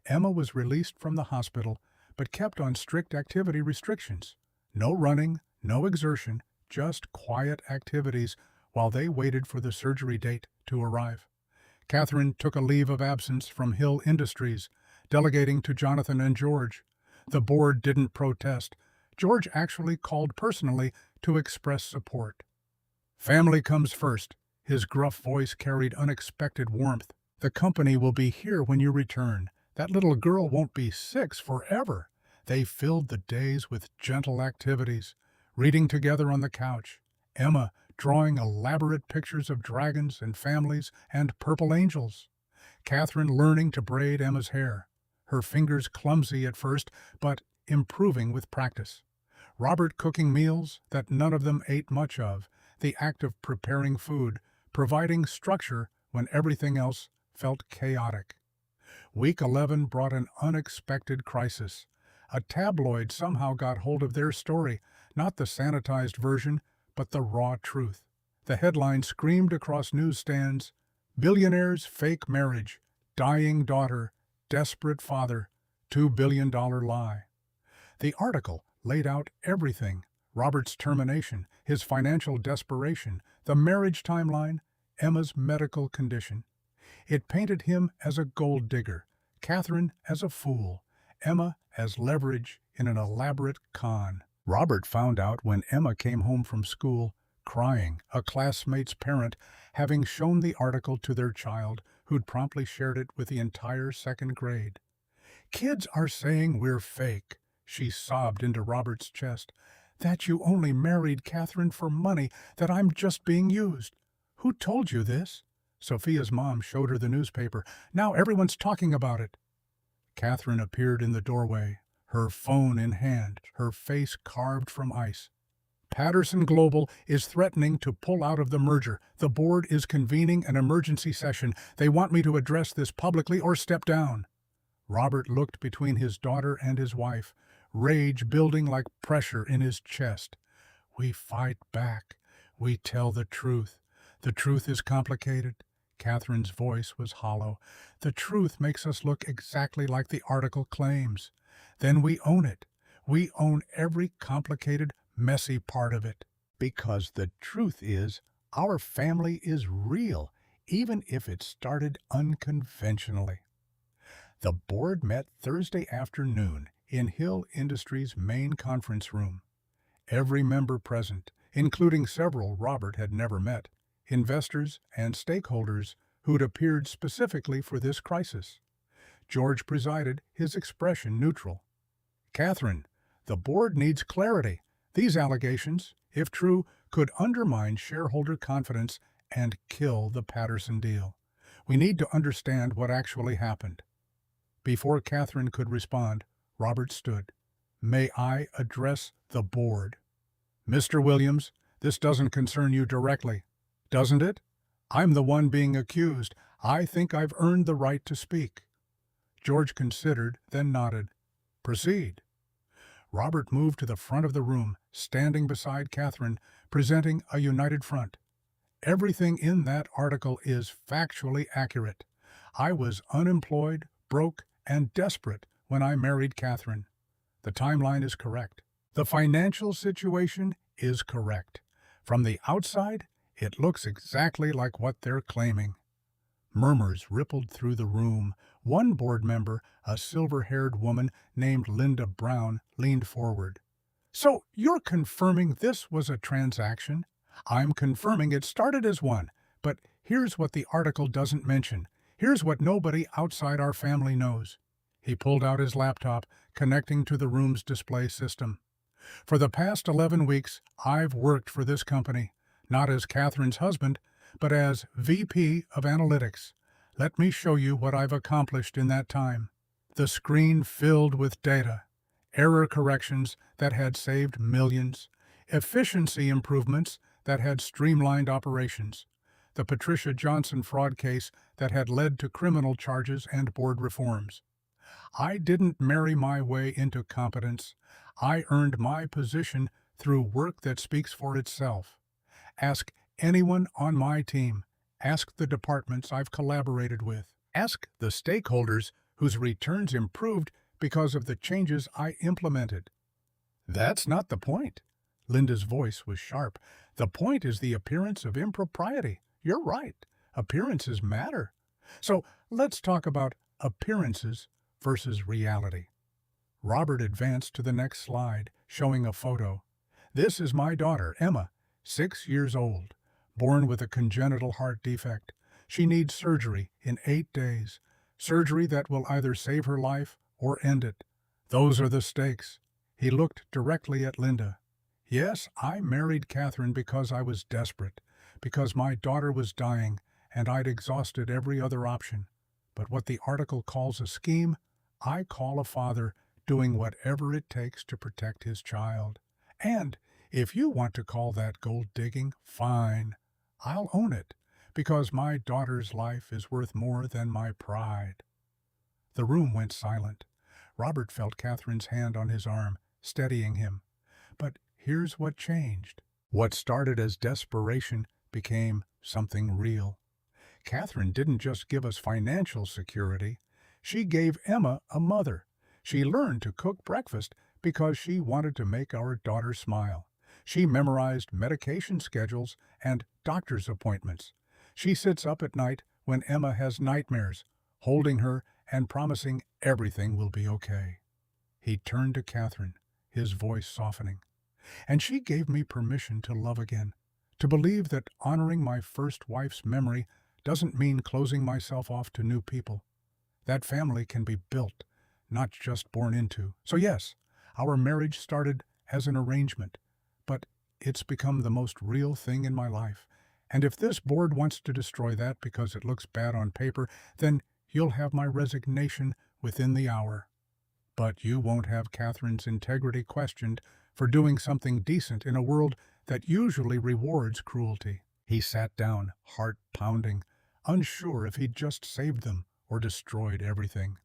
Emma was released from the hospital, but kept on strict activity restrictions. No running, no exertion, just quiet activities while they waited for the surgery date to arrive. Catherine took a leave of absence from Hill Industries, delegating to Jonathan and George. The board didn't protest. George actually called personally to express support. "Family comes first." His gruff voice carried unexpected warmth. "The company will be here when you return. That little girl won't be 6 forever." They filled the days with gentle activities, reading together on the couch, Emma drawing elaborate pictures of dragons and families and purple angels, Catherine learning to braid Emma's hair, her fingers clumsy at first, but improving with practice. Robert cooking meals that none of them ate much of, the act of preparing food, providing structure when everything else felt chaotic. Week 11 brought an unexpected crisis. A tabloid somehow got hold of their story, not the sanitized version, but the raw truth. The headline screamed across newsstands, "Billionaire's fake marriage, dying daughter, desperate father, $2 billion lie." The article laid out everything: Robert's termination, his financial desperation, the marriage timeline, Emma's medical condition. It painted him as a gold digger, Catherine as a fool, Emma as leverage in an elaborate con. Robert found out when Emma came home from school, crying, a classmate's parent having shown the article to their child, who'd promptly shared it with the entire second grade. "Kids are saying we're fake," she sobbed into Robert's chest. "That you only married Catherine for money, that I'm just being used." "Who told you this?" Sophia's mom showed her the newspaper. "Now everyone's talking about it." Catherine appeared in the doorway, her phone in hand, her face carved from ice. "Patterson Global is threatening to pull out of the merger. The board is convening an emergency session. They want me to address this publicly or step down." Robert looked between his daughter and his wife, rage building like pressure in his chest. "We fight back. We tell the truth. The truth is complicated." Catherine's voice was hollow. "The truth makes us look exactly like the article claims. Then we own it. We own every complicated, messy part of it. Because the truth is, our family is real, even if it started unconventionally." The board met Thursday afternoon in Hill Industries' main conference room. Every member present, including several Robert had never met, investors and stakeholders who'd appeared specifically for this crisis. George presided, his expression neutral. "Catherine, the board needs clarity. These allegations, if true, could undermine shareholder confidence and kill the Patterson deal. We need to understand what actually happened. Before Catherine could respond, Robert stood. May I address the board? Mr. Williams, this doesn't concern you directly, doesn't it? I'm the one being accused. I think I've earned the right to speak. George considered, then nodded. Proceed. Robert moved to the front of the room, standing beside Catherine, presenting a united front. Everything in that article is factually accurate. I was unemployed, broke, and desperate when I married Catherine. The timeline is correct. The financial situation is correct. From the outside, it looks exactly like what they're claiming. Murmurs rippled through the room. One board member, a silver-haired woman named Linda Brown, leaned forward. So you're confirming this was a transaction? I'm confirming it started as one, but here's what the article doesn't mention. Here's what nobody outside our family knows. He pulled out his laptop, connecting to the room's display system. For the past 11 weeks, I've worked for this company, not as Catherine's husband, but as VP of Analytics. Let me show you what I've accomplished in that time. The screen filled with data, error corrections that had saved millions, efficiency improvements that had streamlined operations, the Patricia Johnson fraud case that had led to criminal charges and board reforms. I didn't marry my way into competence. I earned my position through work that speaks for itself. Ask anyone on my team. Ask the departments I've collaborated with. Ask the stakeholders whose returns improved because of the changes I implemented. That's not the point. Linda's voice was sharp. The point is the appearance of impropriety. You're right. Appearances matter. So let's talk about appearances versus reality. Robert advanced to the next slide, showing a photo. This is my daughter, Emma, 6 years old, born with a congenital heart defect. She needs surgery in 8 days, surgery that will either save her life or end it. Those are the stakes. He looked directly at Linda. Yes, I married Catherine because I was desperate, because my daughter was dying and I'd exhausted every other option. But what the article calls a scheme, I call a father doing whatever it takes to protect his child. And if you want to call that gold digging, fine. I'll own it, because my daughter's life is worth more than my pride. The room went silent. Robert felt Catherine's hand on his arm, steadying him. But here's what changed. What started as desperation became something real. Catherine didn't just give us financial security. She gave Emma a mother. She learned to cook breakfast because she wanted to make our daughter smile. She memorized medication schedules and doctor's appointments. She sits up at night when Emma has nightmares, holding her and promising everything will be okay. He turned to Catherine, his voice softening. And she gave me permission to love again, to believe that honoring my first wife's memory doesn't mean closing myself off to new people. That family can be built, not just born into. So yes, our marriage started as an arrangement, but it's become the most real thing in my life. And if this board wants to destroy that because it looks bad on paper, then you'll have my resignation within the hour. But you won't have Catherine's integrity questioned for doing something decent in a world that usually rewards cruelty. He sat down, heart pounding, unsure if he'd just saved them or destroyed everything.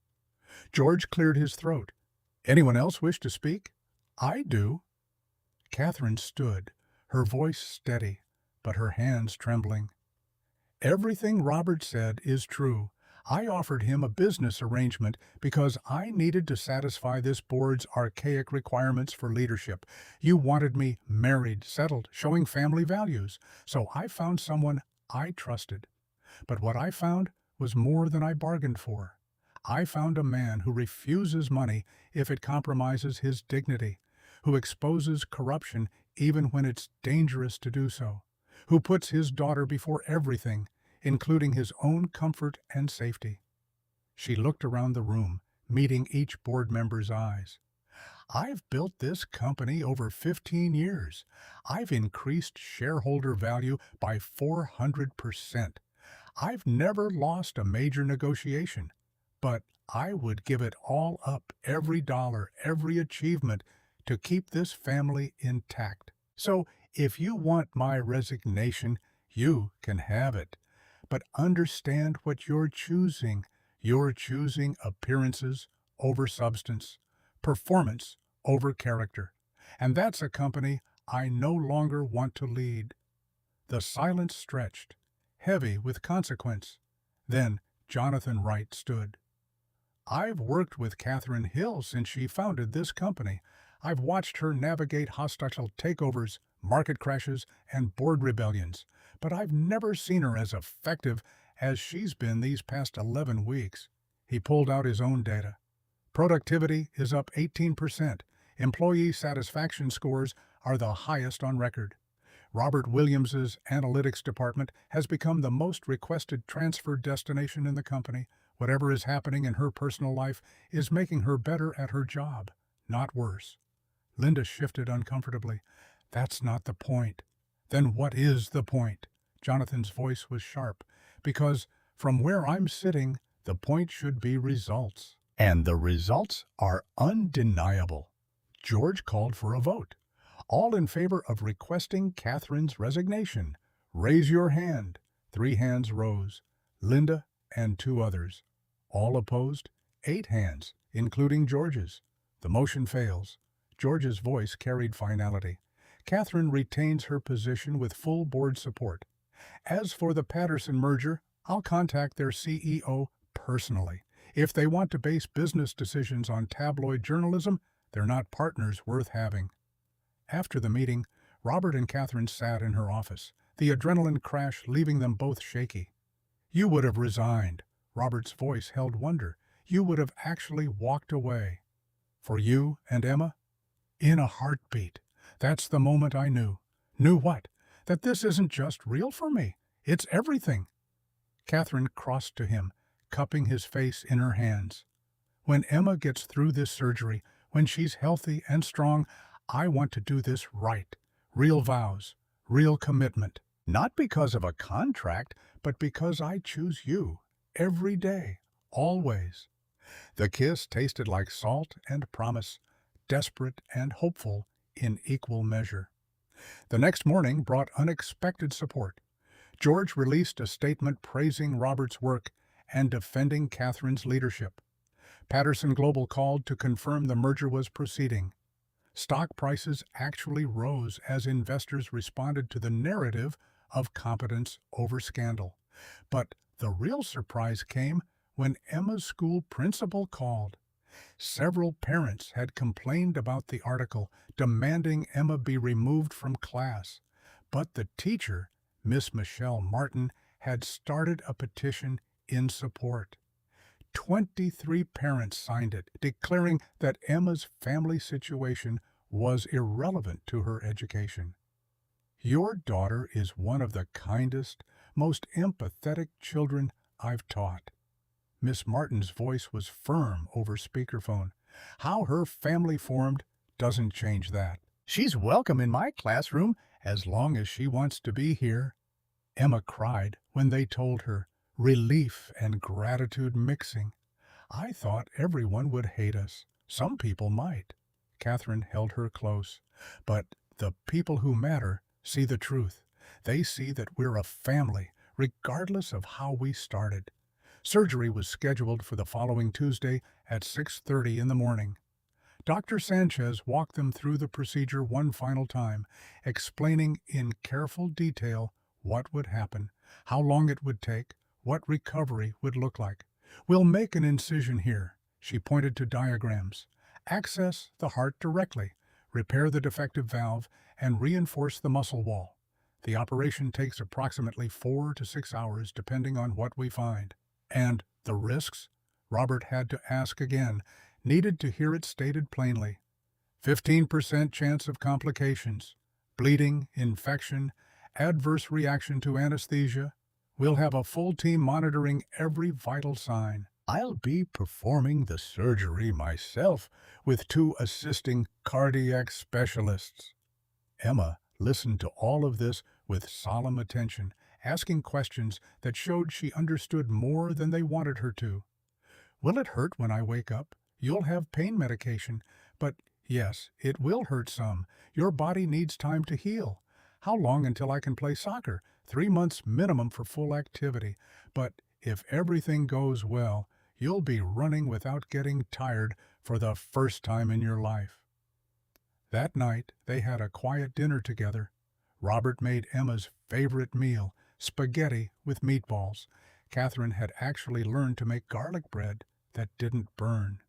George cleared his throat. Anyone else wish to speak? I do. Catherine stood, her voice steady, but her hands trembling. Everything Robert said is true. I offered him a business arrangement because I needed to satisfy this board's archaic requirements for leadership. You wanted me married, settled, showing family values. So I found someone I trusted. But what I found was more than I bargained for. I found a man who refuses money if it compromises his dignity, who exposes corruption even when it's dangerous to do so, who puts his daughter before everything, including his own comfort and safety. She looked around the room, meeting each board member's eyes. I've built this company over 15 years. I've increased shareholder value by 400%. I've never lost a major negotiation, but I would give it all up, every dollar, every achievement, to keep this family intact. So if you want my resignation, you can have it. But understand what you're choosing. You're choosing appearances over substance, performance over character. And that's a company I no longer want to lead. The silence stretched, heavy with consequence. Then Jonathan Wright stood. I've worked with Catherine Hill since she founded this company. I've watched her navigate hostile takeovers, market crashes, and board rebellions, but I've never seen her as effective as she's been these past 11 weeks. He pulled out his own data. Productivity is up 18%. Employee satisfaction scores are the highest on record. Robert Williams's analytics department has become the most requested transfer destination in the company. Whatever is happening in her personal life is making her better at her job, not worse. Linda shifted uncomfortably. That's not the point. Then what is the point? Jonathan's voice was sharp. Because from where I'm sitting, the point should be results. And the results are undeniable. George called for a vote. All in favor of requesting Catherine's resignation. Raise your hand. 3 hands rose. Linda and 2 others. All opposed? 8 hands, including George's. The motion fails. George's voice carried finality. Catherine retains her position with full board support. As for the Patterson merger, I'll contact their CEO personally. If they want to base business decisions on tabloid journalism, they're not partners worth having. After the meeting, Robert and Catherine sat in her office, the adrenaline crash leaving them both shaky. You would have resigned. Robert's voice held wonder. You would have actually walked away. For you and Emma? In a heartbeat. That's the moment I knew. Knew what? That this isn't just real for me. It's everything. Catherine crossed to him, cupping his face in her hands. When Emma gets through this surgery, when she's healthy and strong, I want to do this right. Real vows, real commitment. Not because of a contract, but because I choose you. Every day. Always. The kiss tasted like salt and promise, desperate and hopeful in equal measure. The next morning brought unexpected support. George released a statement praising Robert's work and defending Catherine's leadership. Patterson Global called to confirm the merger was proceeding. Stock prices actually rose as investors responded to the narrative of competence over scandal. But the real surprise came when Emma's school principal called. Several parents had complained about the article, demanding Emma be removed from class. But the teacher, Miss Michelle Martin, had started a petition in support. 23 parents signed it, declaring that Emma's family situation was irrelevant to her education. Your daughter is one of the kindest, most empathetic children I've taught. Miss Martin's voice was firm over speakerphone. How her family formed doesn't change that. She's welcome in my classroom as long as she wants to be here. Emma cried when they told her, relief and gratitude mixing. I thought everyone would hate us. Some people might. Catherine held her close. But the people who matter see the truth. They see that we're a family, regardless of how we started. Surgery was scheduled for the following Tuesday at 6:30 in the morning. Dr. Sanchez walked them through the procedure one final time, explaining in careful detail what would happen, how long it would take, what recovery would look like. We'll make an incision here. She pointed to diagrams. Access the heart directly, repair the defective valve, and reinforce the muscle wall. The operation takes approximately 4 to 6 hours depending on what we find. And the risks? Robert had to ask again, needed to hear it stated plainly. 15% chance of complications, bleeding, infection, adverse reaction to anesthesia. We'll have a full team monitoring every vital sign. I'll be performing the surgery myself with 2 assisting cardiac specialists. Emma listened to all of this with solemn attention, asking questions that showed she understood more than they wanted her to. Will it hurt when I wake up? You'll have pain medication. But yes, it will hurt some. Your body needs time to heal. How long until I can play soccer? 3 months minimum for full activity. But if everything goes well, you'll be running without getting tired for the first time in your life. That night, they had a quiet dinner together. Robert made Emma's favorite meal, spaghetti with meatballs. Catherine had actually learned to make garlic bread that didn't burn.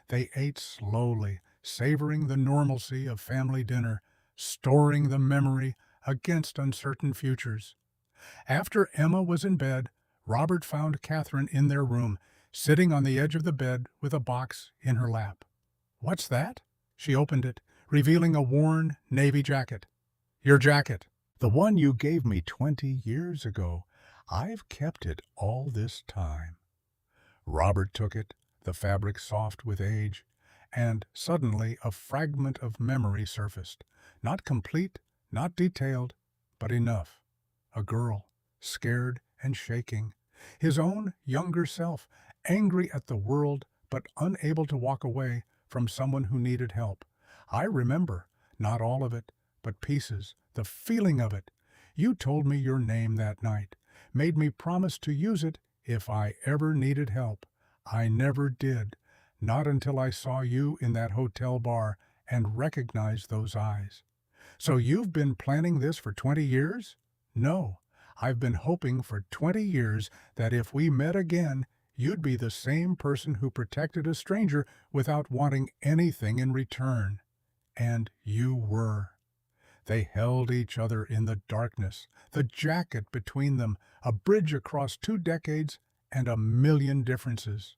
They ate slowly, savoring the normalcy of family dinner, storing the memory against uncertain futures. After Emma was in bed, Robert found Catherine in their room, sitting on the edge of the bed with a box in her lap. "What's that?" She opened it, revealing a worn navy jacket. "Your jacket. The one you gave me 20 years ago. I've kept it all this time." Robert took it, the fabric soft with age, and suddenly a fragment of memory surfaced. Not complete, not detailed, but enough. A girl, scared and shaking. His own younger self, angry at the world, but unable to walk away from someone who needed help. I remember, not all of it, but pieces, the feeling of it. You told me your name that night, made me promise to use it if I ever needed help. I never did, not until I saw you in that hotel bar and recognized those eyes. So you've been planning this for 20 years? No, I've been hoping for 20 years that if we met again, you'd be the same person who protected a stranger without wanting anything in return. And you were. They held each other in the darkness, the jacket between them, a bridge across 2 decades and a million differences.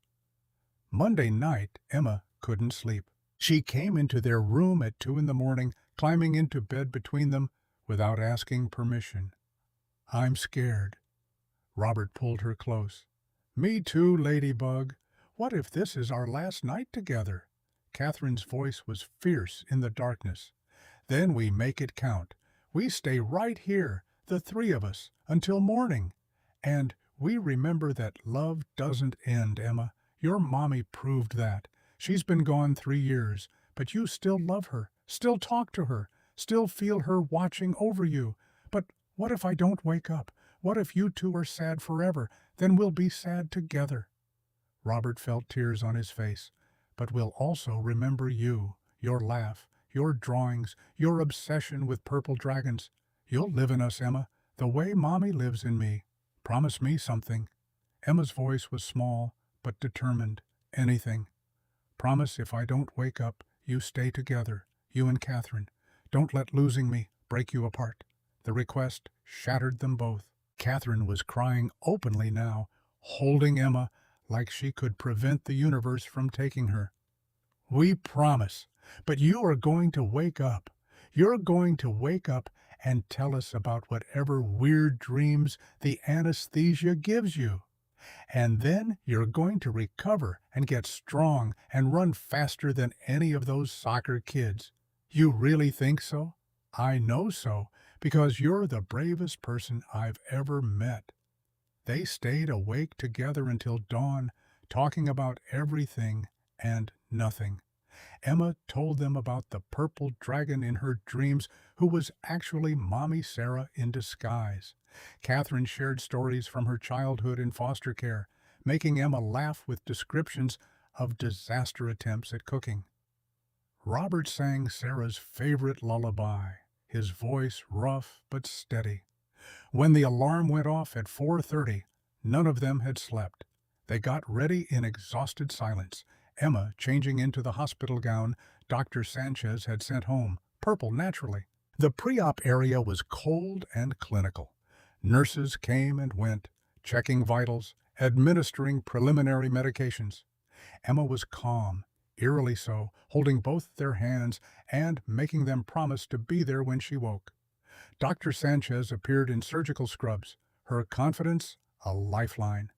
Monday night, Emma couldn't sleep. She came into their room at 2 in the morning, climbing into bed between them without asking permission. "I'm scared." Robert pulled her close. "Me too, Ladybug. What if this is our last night together?" Catherine's voice was fierce in the darkness. "Then we make it count. We stay right here, the 3 of us, until morning. And we remember that love doesn't end, Emma. Your mommy proved that. She's been gone 3 years, but you still love her, still talk to her, still feel her watching over you. But what if I don't wake up? What if you two are sad forever? Then we'll be sad together." Robert felt tears on his face. "But we'll also remember you, your laugh, your drawings, your obsession with purple dragons. You'll live in us, Emma, the way Mommy lives in me. Promise me something." Emma's voice was small, but determined. "Anything. Promise if I don't wake up, you stay together, you and Catherine. Don't let losing me break you apart." The request shattered them both. Catherine was crying openly now, holding Emma like she could prevent the universe from taking her. "We promise, but you are going to wake up. You're going to wake up and tell us about whatever weird dreams the anesthesia gives you. And then you're going to recover and get strong and run faster than any of those soccer kids. You really think so? I know so, because you're the bravest person I've ever met." They stayed awake together until dawn, talking about everything and nothing. Emma told them about the purple dragon in her dreams who was actually Mommy Sarah in disguise. Catherine shared stories from her childhood in foster care, making Emma laugh with descriptions of disaster attempts at cooking. Robert sang Sarah's favorite lullaby, his voice rough but steady. When the alarm went off at 4:30, none of them had slept. They got ready in exhausted silence, Emma changing into the hospital gown Dr. Sanchez had sent home, purple naturally. The pre-op area was cold and clinical. Nurses came and went, checking vitals, administering preliminary medications. Emma was calm, eerily so, holding both their hands and making them promise to be there when she woke. Dr. Sanchez appeared in surgical scrubs, her confidence a lifeline.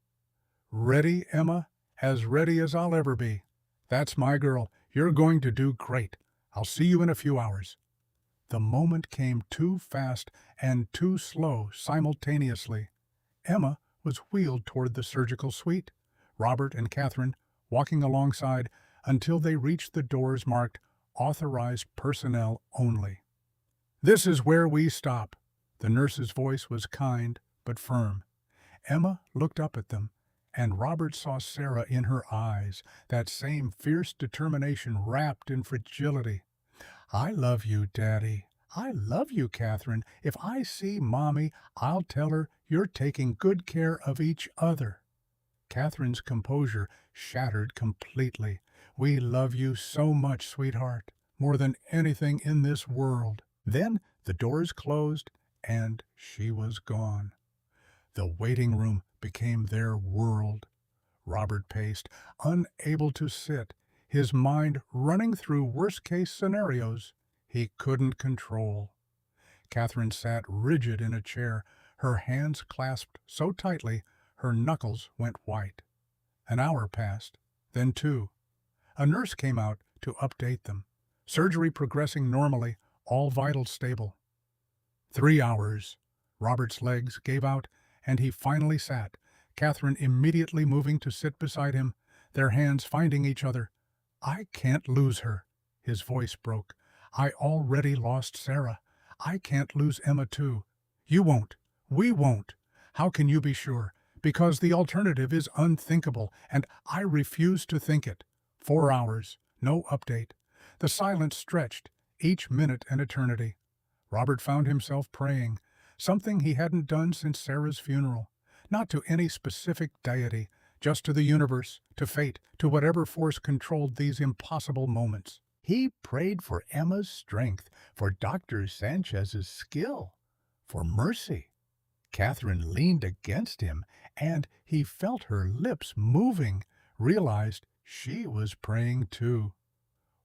"Ready, Emma?" As ready as I'll ever be. That's my girl. You're going to do great. I'll see you in a few hours. The moment came too fast and too slow simultaneously. Emma was wheeled toward the surgical suite, Robert and Catherine walking alongside until they reached the doors marked "Authorized Personnel Only." "This is where we stop." The nurse's voice was kind but firm. Emma looked up at them, and Robert saw Sarah in her eyes, that same fierce determination wrapped in fragility. "I love you, Daddy. I love you, Catherine. If I see Mommy, I'll tell her you're taking good care of each other." Catherine's composure shattered completely. "We love you so much, sweetheart, more than anything in this world." Then the doors closed, and she was gone. The waiting room became their world. Robert paced, unable to sit, his mind running through worst-case scenarios he couldn't control. Catherine sat rigid in a chair, her hands clasped so tightly her knuckles went white. An hour passed, then two. A nurse came out to update them. Surgery progressing normally, all vitals stable. 3 hours. Robert's legs gave out, and he finally sat, Catherine immediately moving to sit beside him, their hands finding each other. "I can't lose her." His voice broke. "I already lost Sarah. I can't lose Emma too. You won't. We won't. How can you be sure? Because the alternative is unthinkable, and I refuse to think it." 4 hours. No update. The silence stretched, each minute an eternity. Robert found himself praying, something he hadn't done since Sarah's funeral. Not to any specific deity, just to the universe, to fate, to whatever force controlled these impossible moments. He prayed for Emma's strength, for Dr. Sanchez's skill, for mercy. Catherine leaned against him, and he felt her lips moving, realized she was praying too.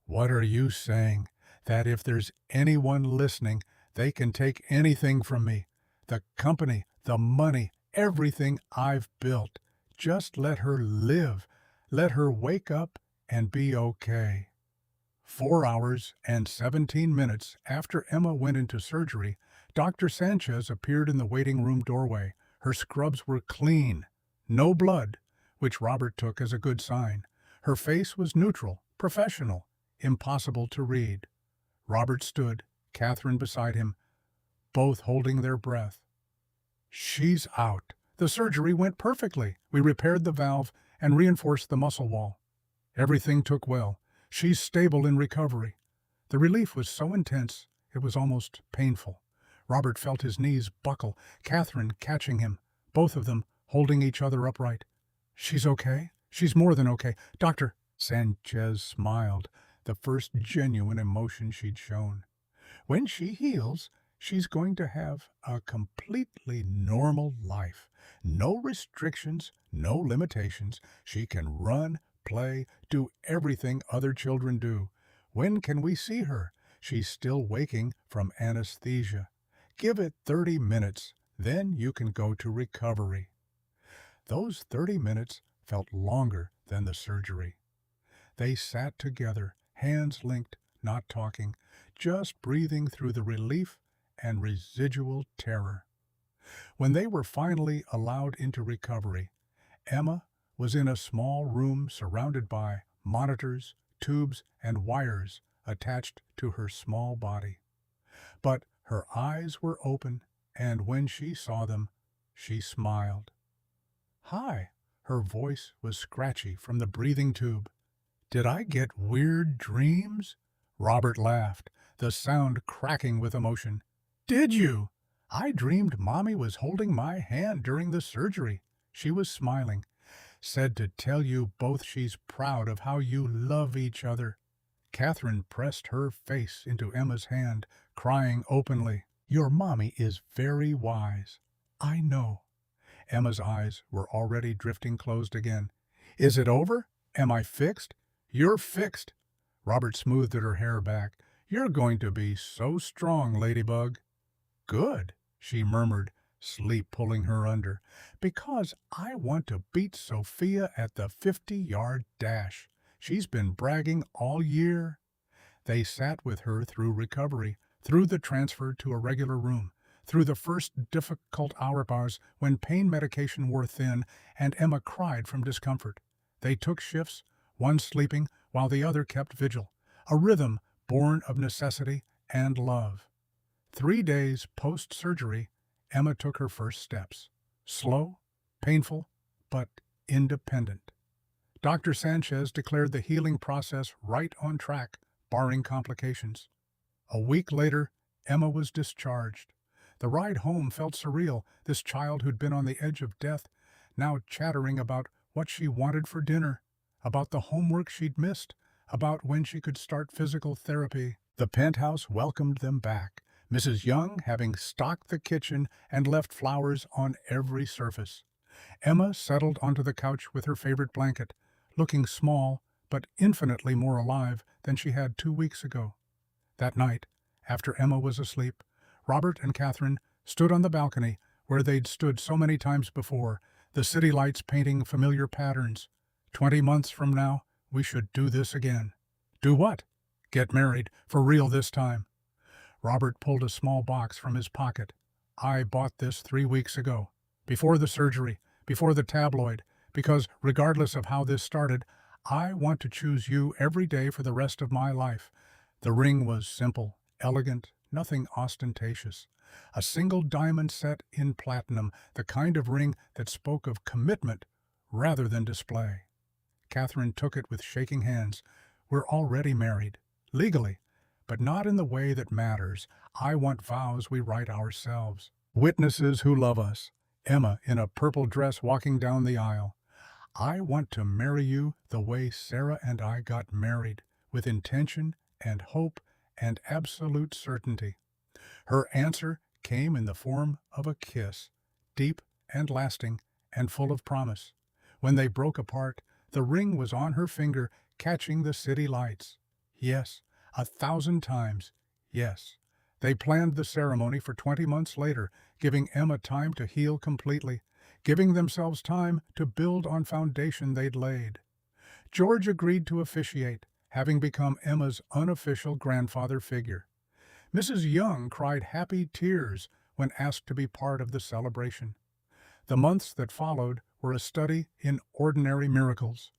"What are you saying? That if there's anyone listening, they can take anything from me? The company, the money, everything I've built. Just let her live. Let her wake up and be okay." 4 hours and 17 minutes after Emma went into surgery, Dr. Sanchez appeared in the waiting room doorway. Her scrubs were clean. No blood, which Robert took as a good sign. Her face was neutral, professional, impossible to read. Robert stood, Catherine beside him, both holding their breath. "She's out. The surgery went perfectly. We repaired the valve and reinforced the muscle wall. Everything took well. She's stable in recovery." The relief was so intense, it was almost painful. Robert felt his knees buckle, Catherine catching him, both of them holding each other upright. "She's okay? She's more than okay. Doctor—" Sanchez smiled, the first genuine emotion she'd shown. "When she heals, she's going to have a completely normal life. No restrictions, no limitations. She can run, play, do everything other children do. When can we see her? She's still waking from anesthesia. Give it 30 minutes, then you can go to recovery." Those 30 minutes felt longer than the surgery. They sat together, hands linked, not talking, just breathing through the relief and residual terror. When they were finally allowed into recovery, Emma was in a small room surrounded by monitors, tubes, and wires attached to her small body. But her eyes were open, and when she saw them, she smiled. "Hi." Her voice was scratchy from the breathing tube. "Did I get weird dreams?" Robert laughed, the sound cracking with emotion. "Did you? I dreamed Mommy was holding my hand during the surgery." She was smiling. "Said to tell you both she's proud of how you love each other." Catherine pressed her face into Emma's hand, crying openly. "Your Mommy is very wise." "I know." Emma's eyes were already drifting closed again. "Is it over? Am I fixed?" "You're fixed." Robert smoothed her hair back. "You're going to be so strong, Ladybug." "Good," she murmured, sleep pulling her under, because I want to beat Sophia at the 50-yard dash. She's been bragging all year. They sat with her through recovery, through the transfer to a regular room, through the first difficult hours when pain medication wore thin and Emma cried from discomfort. They took shifts, one sleeping while the other kept vigil, a rhythm born of necessity and love. 3 days post-surgery, Emma took her first steps. Slow, painful, but independent. Dr. Sanchez declared the healing process right on track, barring complications. A week later, Emma was discharged. The ride home felt surreal, this child who'd been on the edge of death, now chattering about what she wanted for dinner, about the homework she'd missed, about when she could start physical therapy. The penthouse welcomed them back, Mrs. Young having stocked the kitchen and left flowers on every surface. Emma settled onto the couch with her favorite blanket, looking small but infinitely more alive than she had 2 weeks ago. That night, after Emma was asleep, Robert and Catherine stood on the balcony where they'd stood so many times before, the city lights painting familiar patterns. 20 months from now, we should do this again. Do what? Get married, for real this time. Robert pulled a small box from his pocket. I bought this 3 weeks ago, before the surgery, before the tabloid, because regardless of how this started, I want to choose you every day for the rest of my life. The ring was simple, elegant, nothing ostentatious. A single diamond set in platinum, the kind of ring that spoke of commitment rather than display. Catherine took it with shaking hands. We're already married, legally, but not in the way that matters. I want vows we write ourselves. Witnesses who love us. Emma in a purple dress walking down the aisle. I want to marry you the way Sarah and I got married, with intention and hope and absolute certainty. Her answer came in the form of a kiss, deep and lasting and full of promise. When they broke apart, the ring was on her finger, catching the city lights. Yes, 1,000 times, yes. They planned the ceremony for 20 months later, giving Emma time to heal completely, giving themselves time to build on foundation they'd laid. George agreed to officiate, having become Emma's unofficial grandfather figure. Mrs. Young cried happy tears when asked to be part of the celebration. The months that followed were a study in ordinary miracles.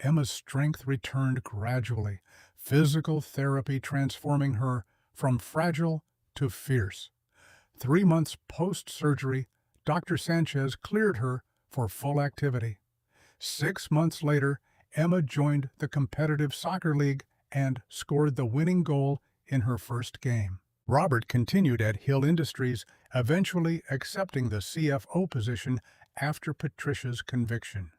Emma's strength returned gradually, physical therapy transforming her from fragile to fierce. 3 months post-surgery, Dr. Sanchez cleared her for full activity. 6 months later, Emma joined the competitive soccer league and scored the winning goal in her first game. Robert continued at Hill Industries, eventually accepting the CFO position after Patricia's conviction.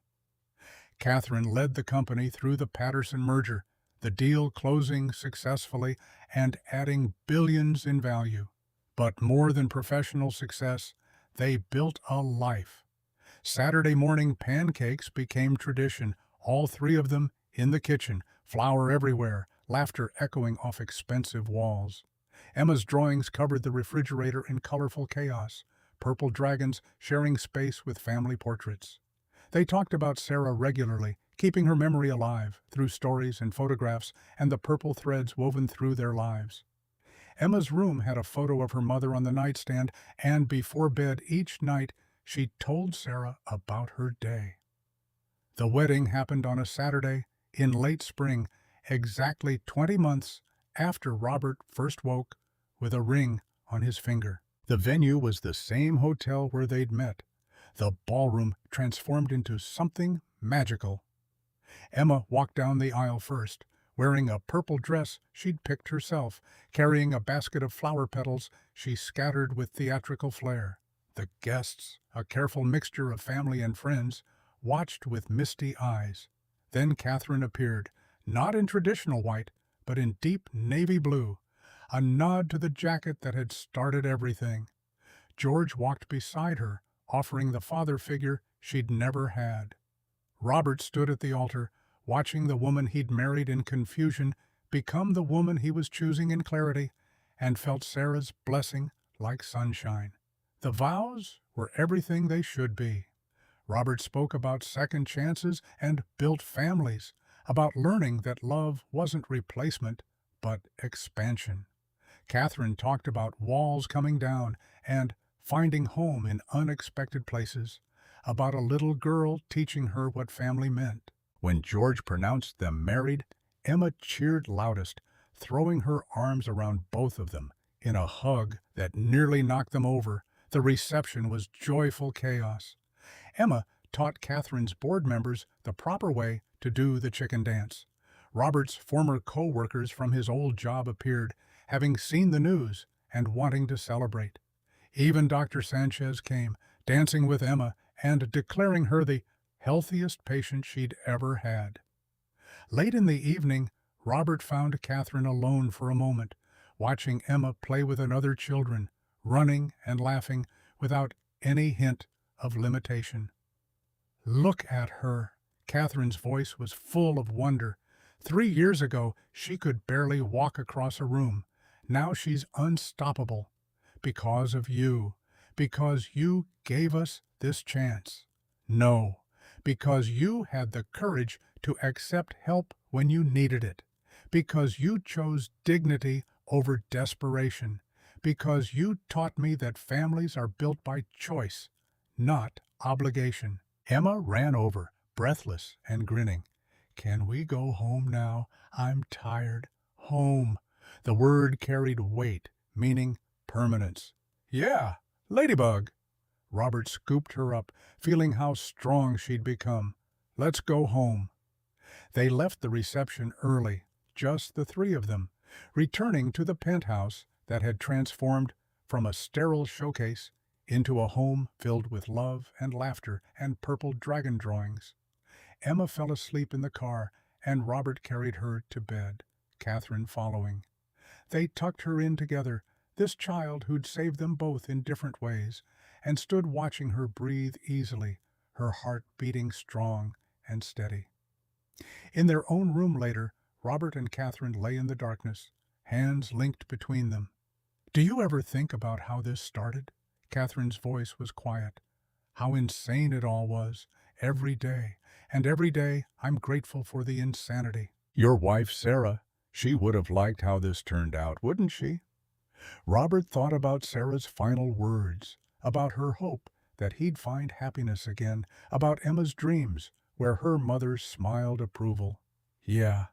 Catherine led the company through the Patterson merger, the deal closing successfully and adding billions in value. But more than professional success, they built a life. Saturday morning pancakes became tradition, all 3 of them in the kitchen, flour everywhere, laughter echoing off expensive walls. Emma's drawings covered the refrigerator in colorful chaos, purple dragons sharing space with family portraits. They talked about Sarah regularly, keeping her memory alive through stories and photographs and the purple threads woven through their lives. Emma's room had a photo of her mother on the nightstand, and before bed each night she told Sarah about her day. The wedding happened on a Saturday in late spring, exactly 20 months after Robert first woke with a ring on his finger. The venue was the same hotel where they'd met. The ballroom transformed into something magical. Emma walked down the aisle first, wearing a purple dress she'd picked herself, carrying a basket of flower petals she scattered with theatrical flair. The guests, a careful mixture of family and friends, watched with misty eyes. Then Catherine appeared, not in traditional white, but in deep navy blue, a nod to the jacket that had started everything. George walked beside her, offering the father figure she'd never had. Robert stood at the altar, watching the woman he'd married in confusion become the woman he was choosing in clarity, and felt Sarah's blessing like sunshine. The vows were everything they should be. Robert spoke about second chances and built families, about learning that love wasn't replacement, but expansion. Catherine talked about walls coming down and finding home in unexpected places, about a little girl teaching her what family meant. When George pronounced them married, Emma cheered loudest, throwing her arms around both of them in a hug that nearly knocked them over. The reception was joyful chaos. Emma taught Catherine's board members the proper way to do the chicken dance. Robert's former co-workers from his old job appeared, having seen the news and wanting to celebrate. Even Dr. Sanchez came, dancing with Emma and declaring her the healthiest patient she'd ever had. Late in the evening, Robert found Catherine alone for a moment, watching Emma play with other children, running and laughing without any hint of limitation. "Look at her." Catherine's voice was full of wonder. 3 years ago, she could barely walk across a room. Now she's unstoppable. Because of you. Because you gave us this chance. No, because you had the courage to accept help when you needed it. Because you chose dignity over desperation. Because you taught me that families are built by choice, not obligation. Emma ran over, breathless and grinning. "Can we go home now? I'm tired." Home. The word carried weight, meaning permanence. "Yeah, Ladybug." Robert scooped her up, feeling how strong she'd become. "Let's go home." They left the reception early, just the three of them, returning to the penthouse that had transformed from a sterile showcase into a home filled with love and laughter and purple dragon drawings. Emma fell asleep in the car, and Robert carried her to bed, Catherine following. They tucked her in together, this child who'd saved them both in different ways, and stood watching her breathe easily, her heart beating strong and steady. In their own room later, Robert and Catherine lay in the darkness, hands linked between them. "Do you ever think about how this started?" Catherine's voice was quiet. "How insane it all was, every day. And every day I'm grateful for the insanity." "Your wife, Sarah, she would have liked how this turned out, wouldn't she?" Robert thought about Sarah's final words, about her hope that he'd find happiness again, about Emma's dreams, where her mother smiled approval. "Yeah,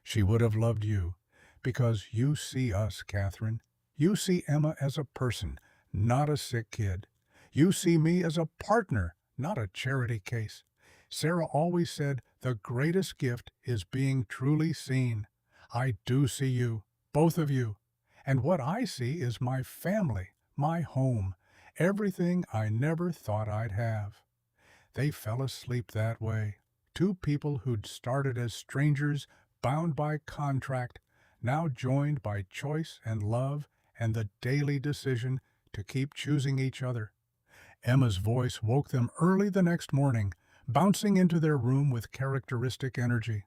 she would have loved you, because you see us, Catherine. You see Emma as a person, not a sick kid. You see me as a partner, not a charity case. Sarah always said the greatest gift is being truly seen. I do see you, both of you. And what I see is my family, my home, everything I never thought I'd have." They fell asleep that way. Two people who'd started as strangers, bound by contract, now joined by choice and love and the daily decision to keep choosing each other. Emma's voice woke them early the next morning, bouncing into their room with characteristic energy.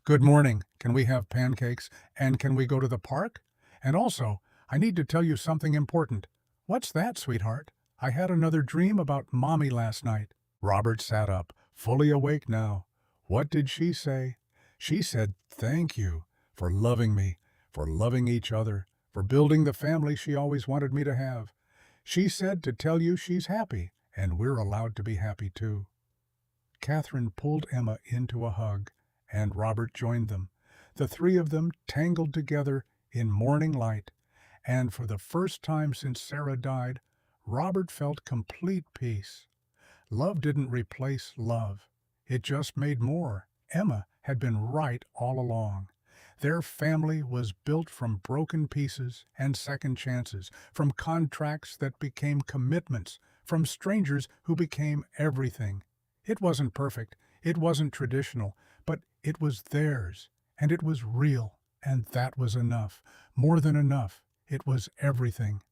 "Good morning. Can we have pancakes? And can we go to the park? And also, I need to tell you something important." "What's that, sweetheart?" "I had another dream about Mommy last night." Robert sat up, fully awake now. What did she say? She said, "Thank you for loving me, for loving each other, for building the family she always wanted me to have. She said to tell you she's happy, and we're allowed to be happy too." Catherine pulled Emma into a hug, and Robert joined them. The three of them tangled together in morning light, and for the first time since Sarah died, Robert felt complete peace. Love didn't replace love. It just made more. Emma had been right all along. Their family was built from broken pieces and second chances, from contracts that became commitments, from strangers who became everything. It wasn't perfect, it wasn't traditional, but it was theirs, and it was real, and that was enough. More than enough. It was everything.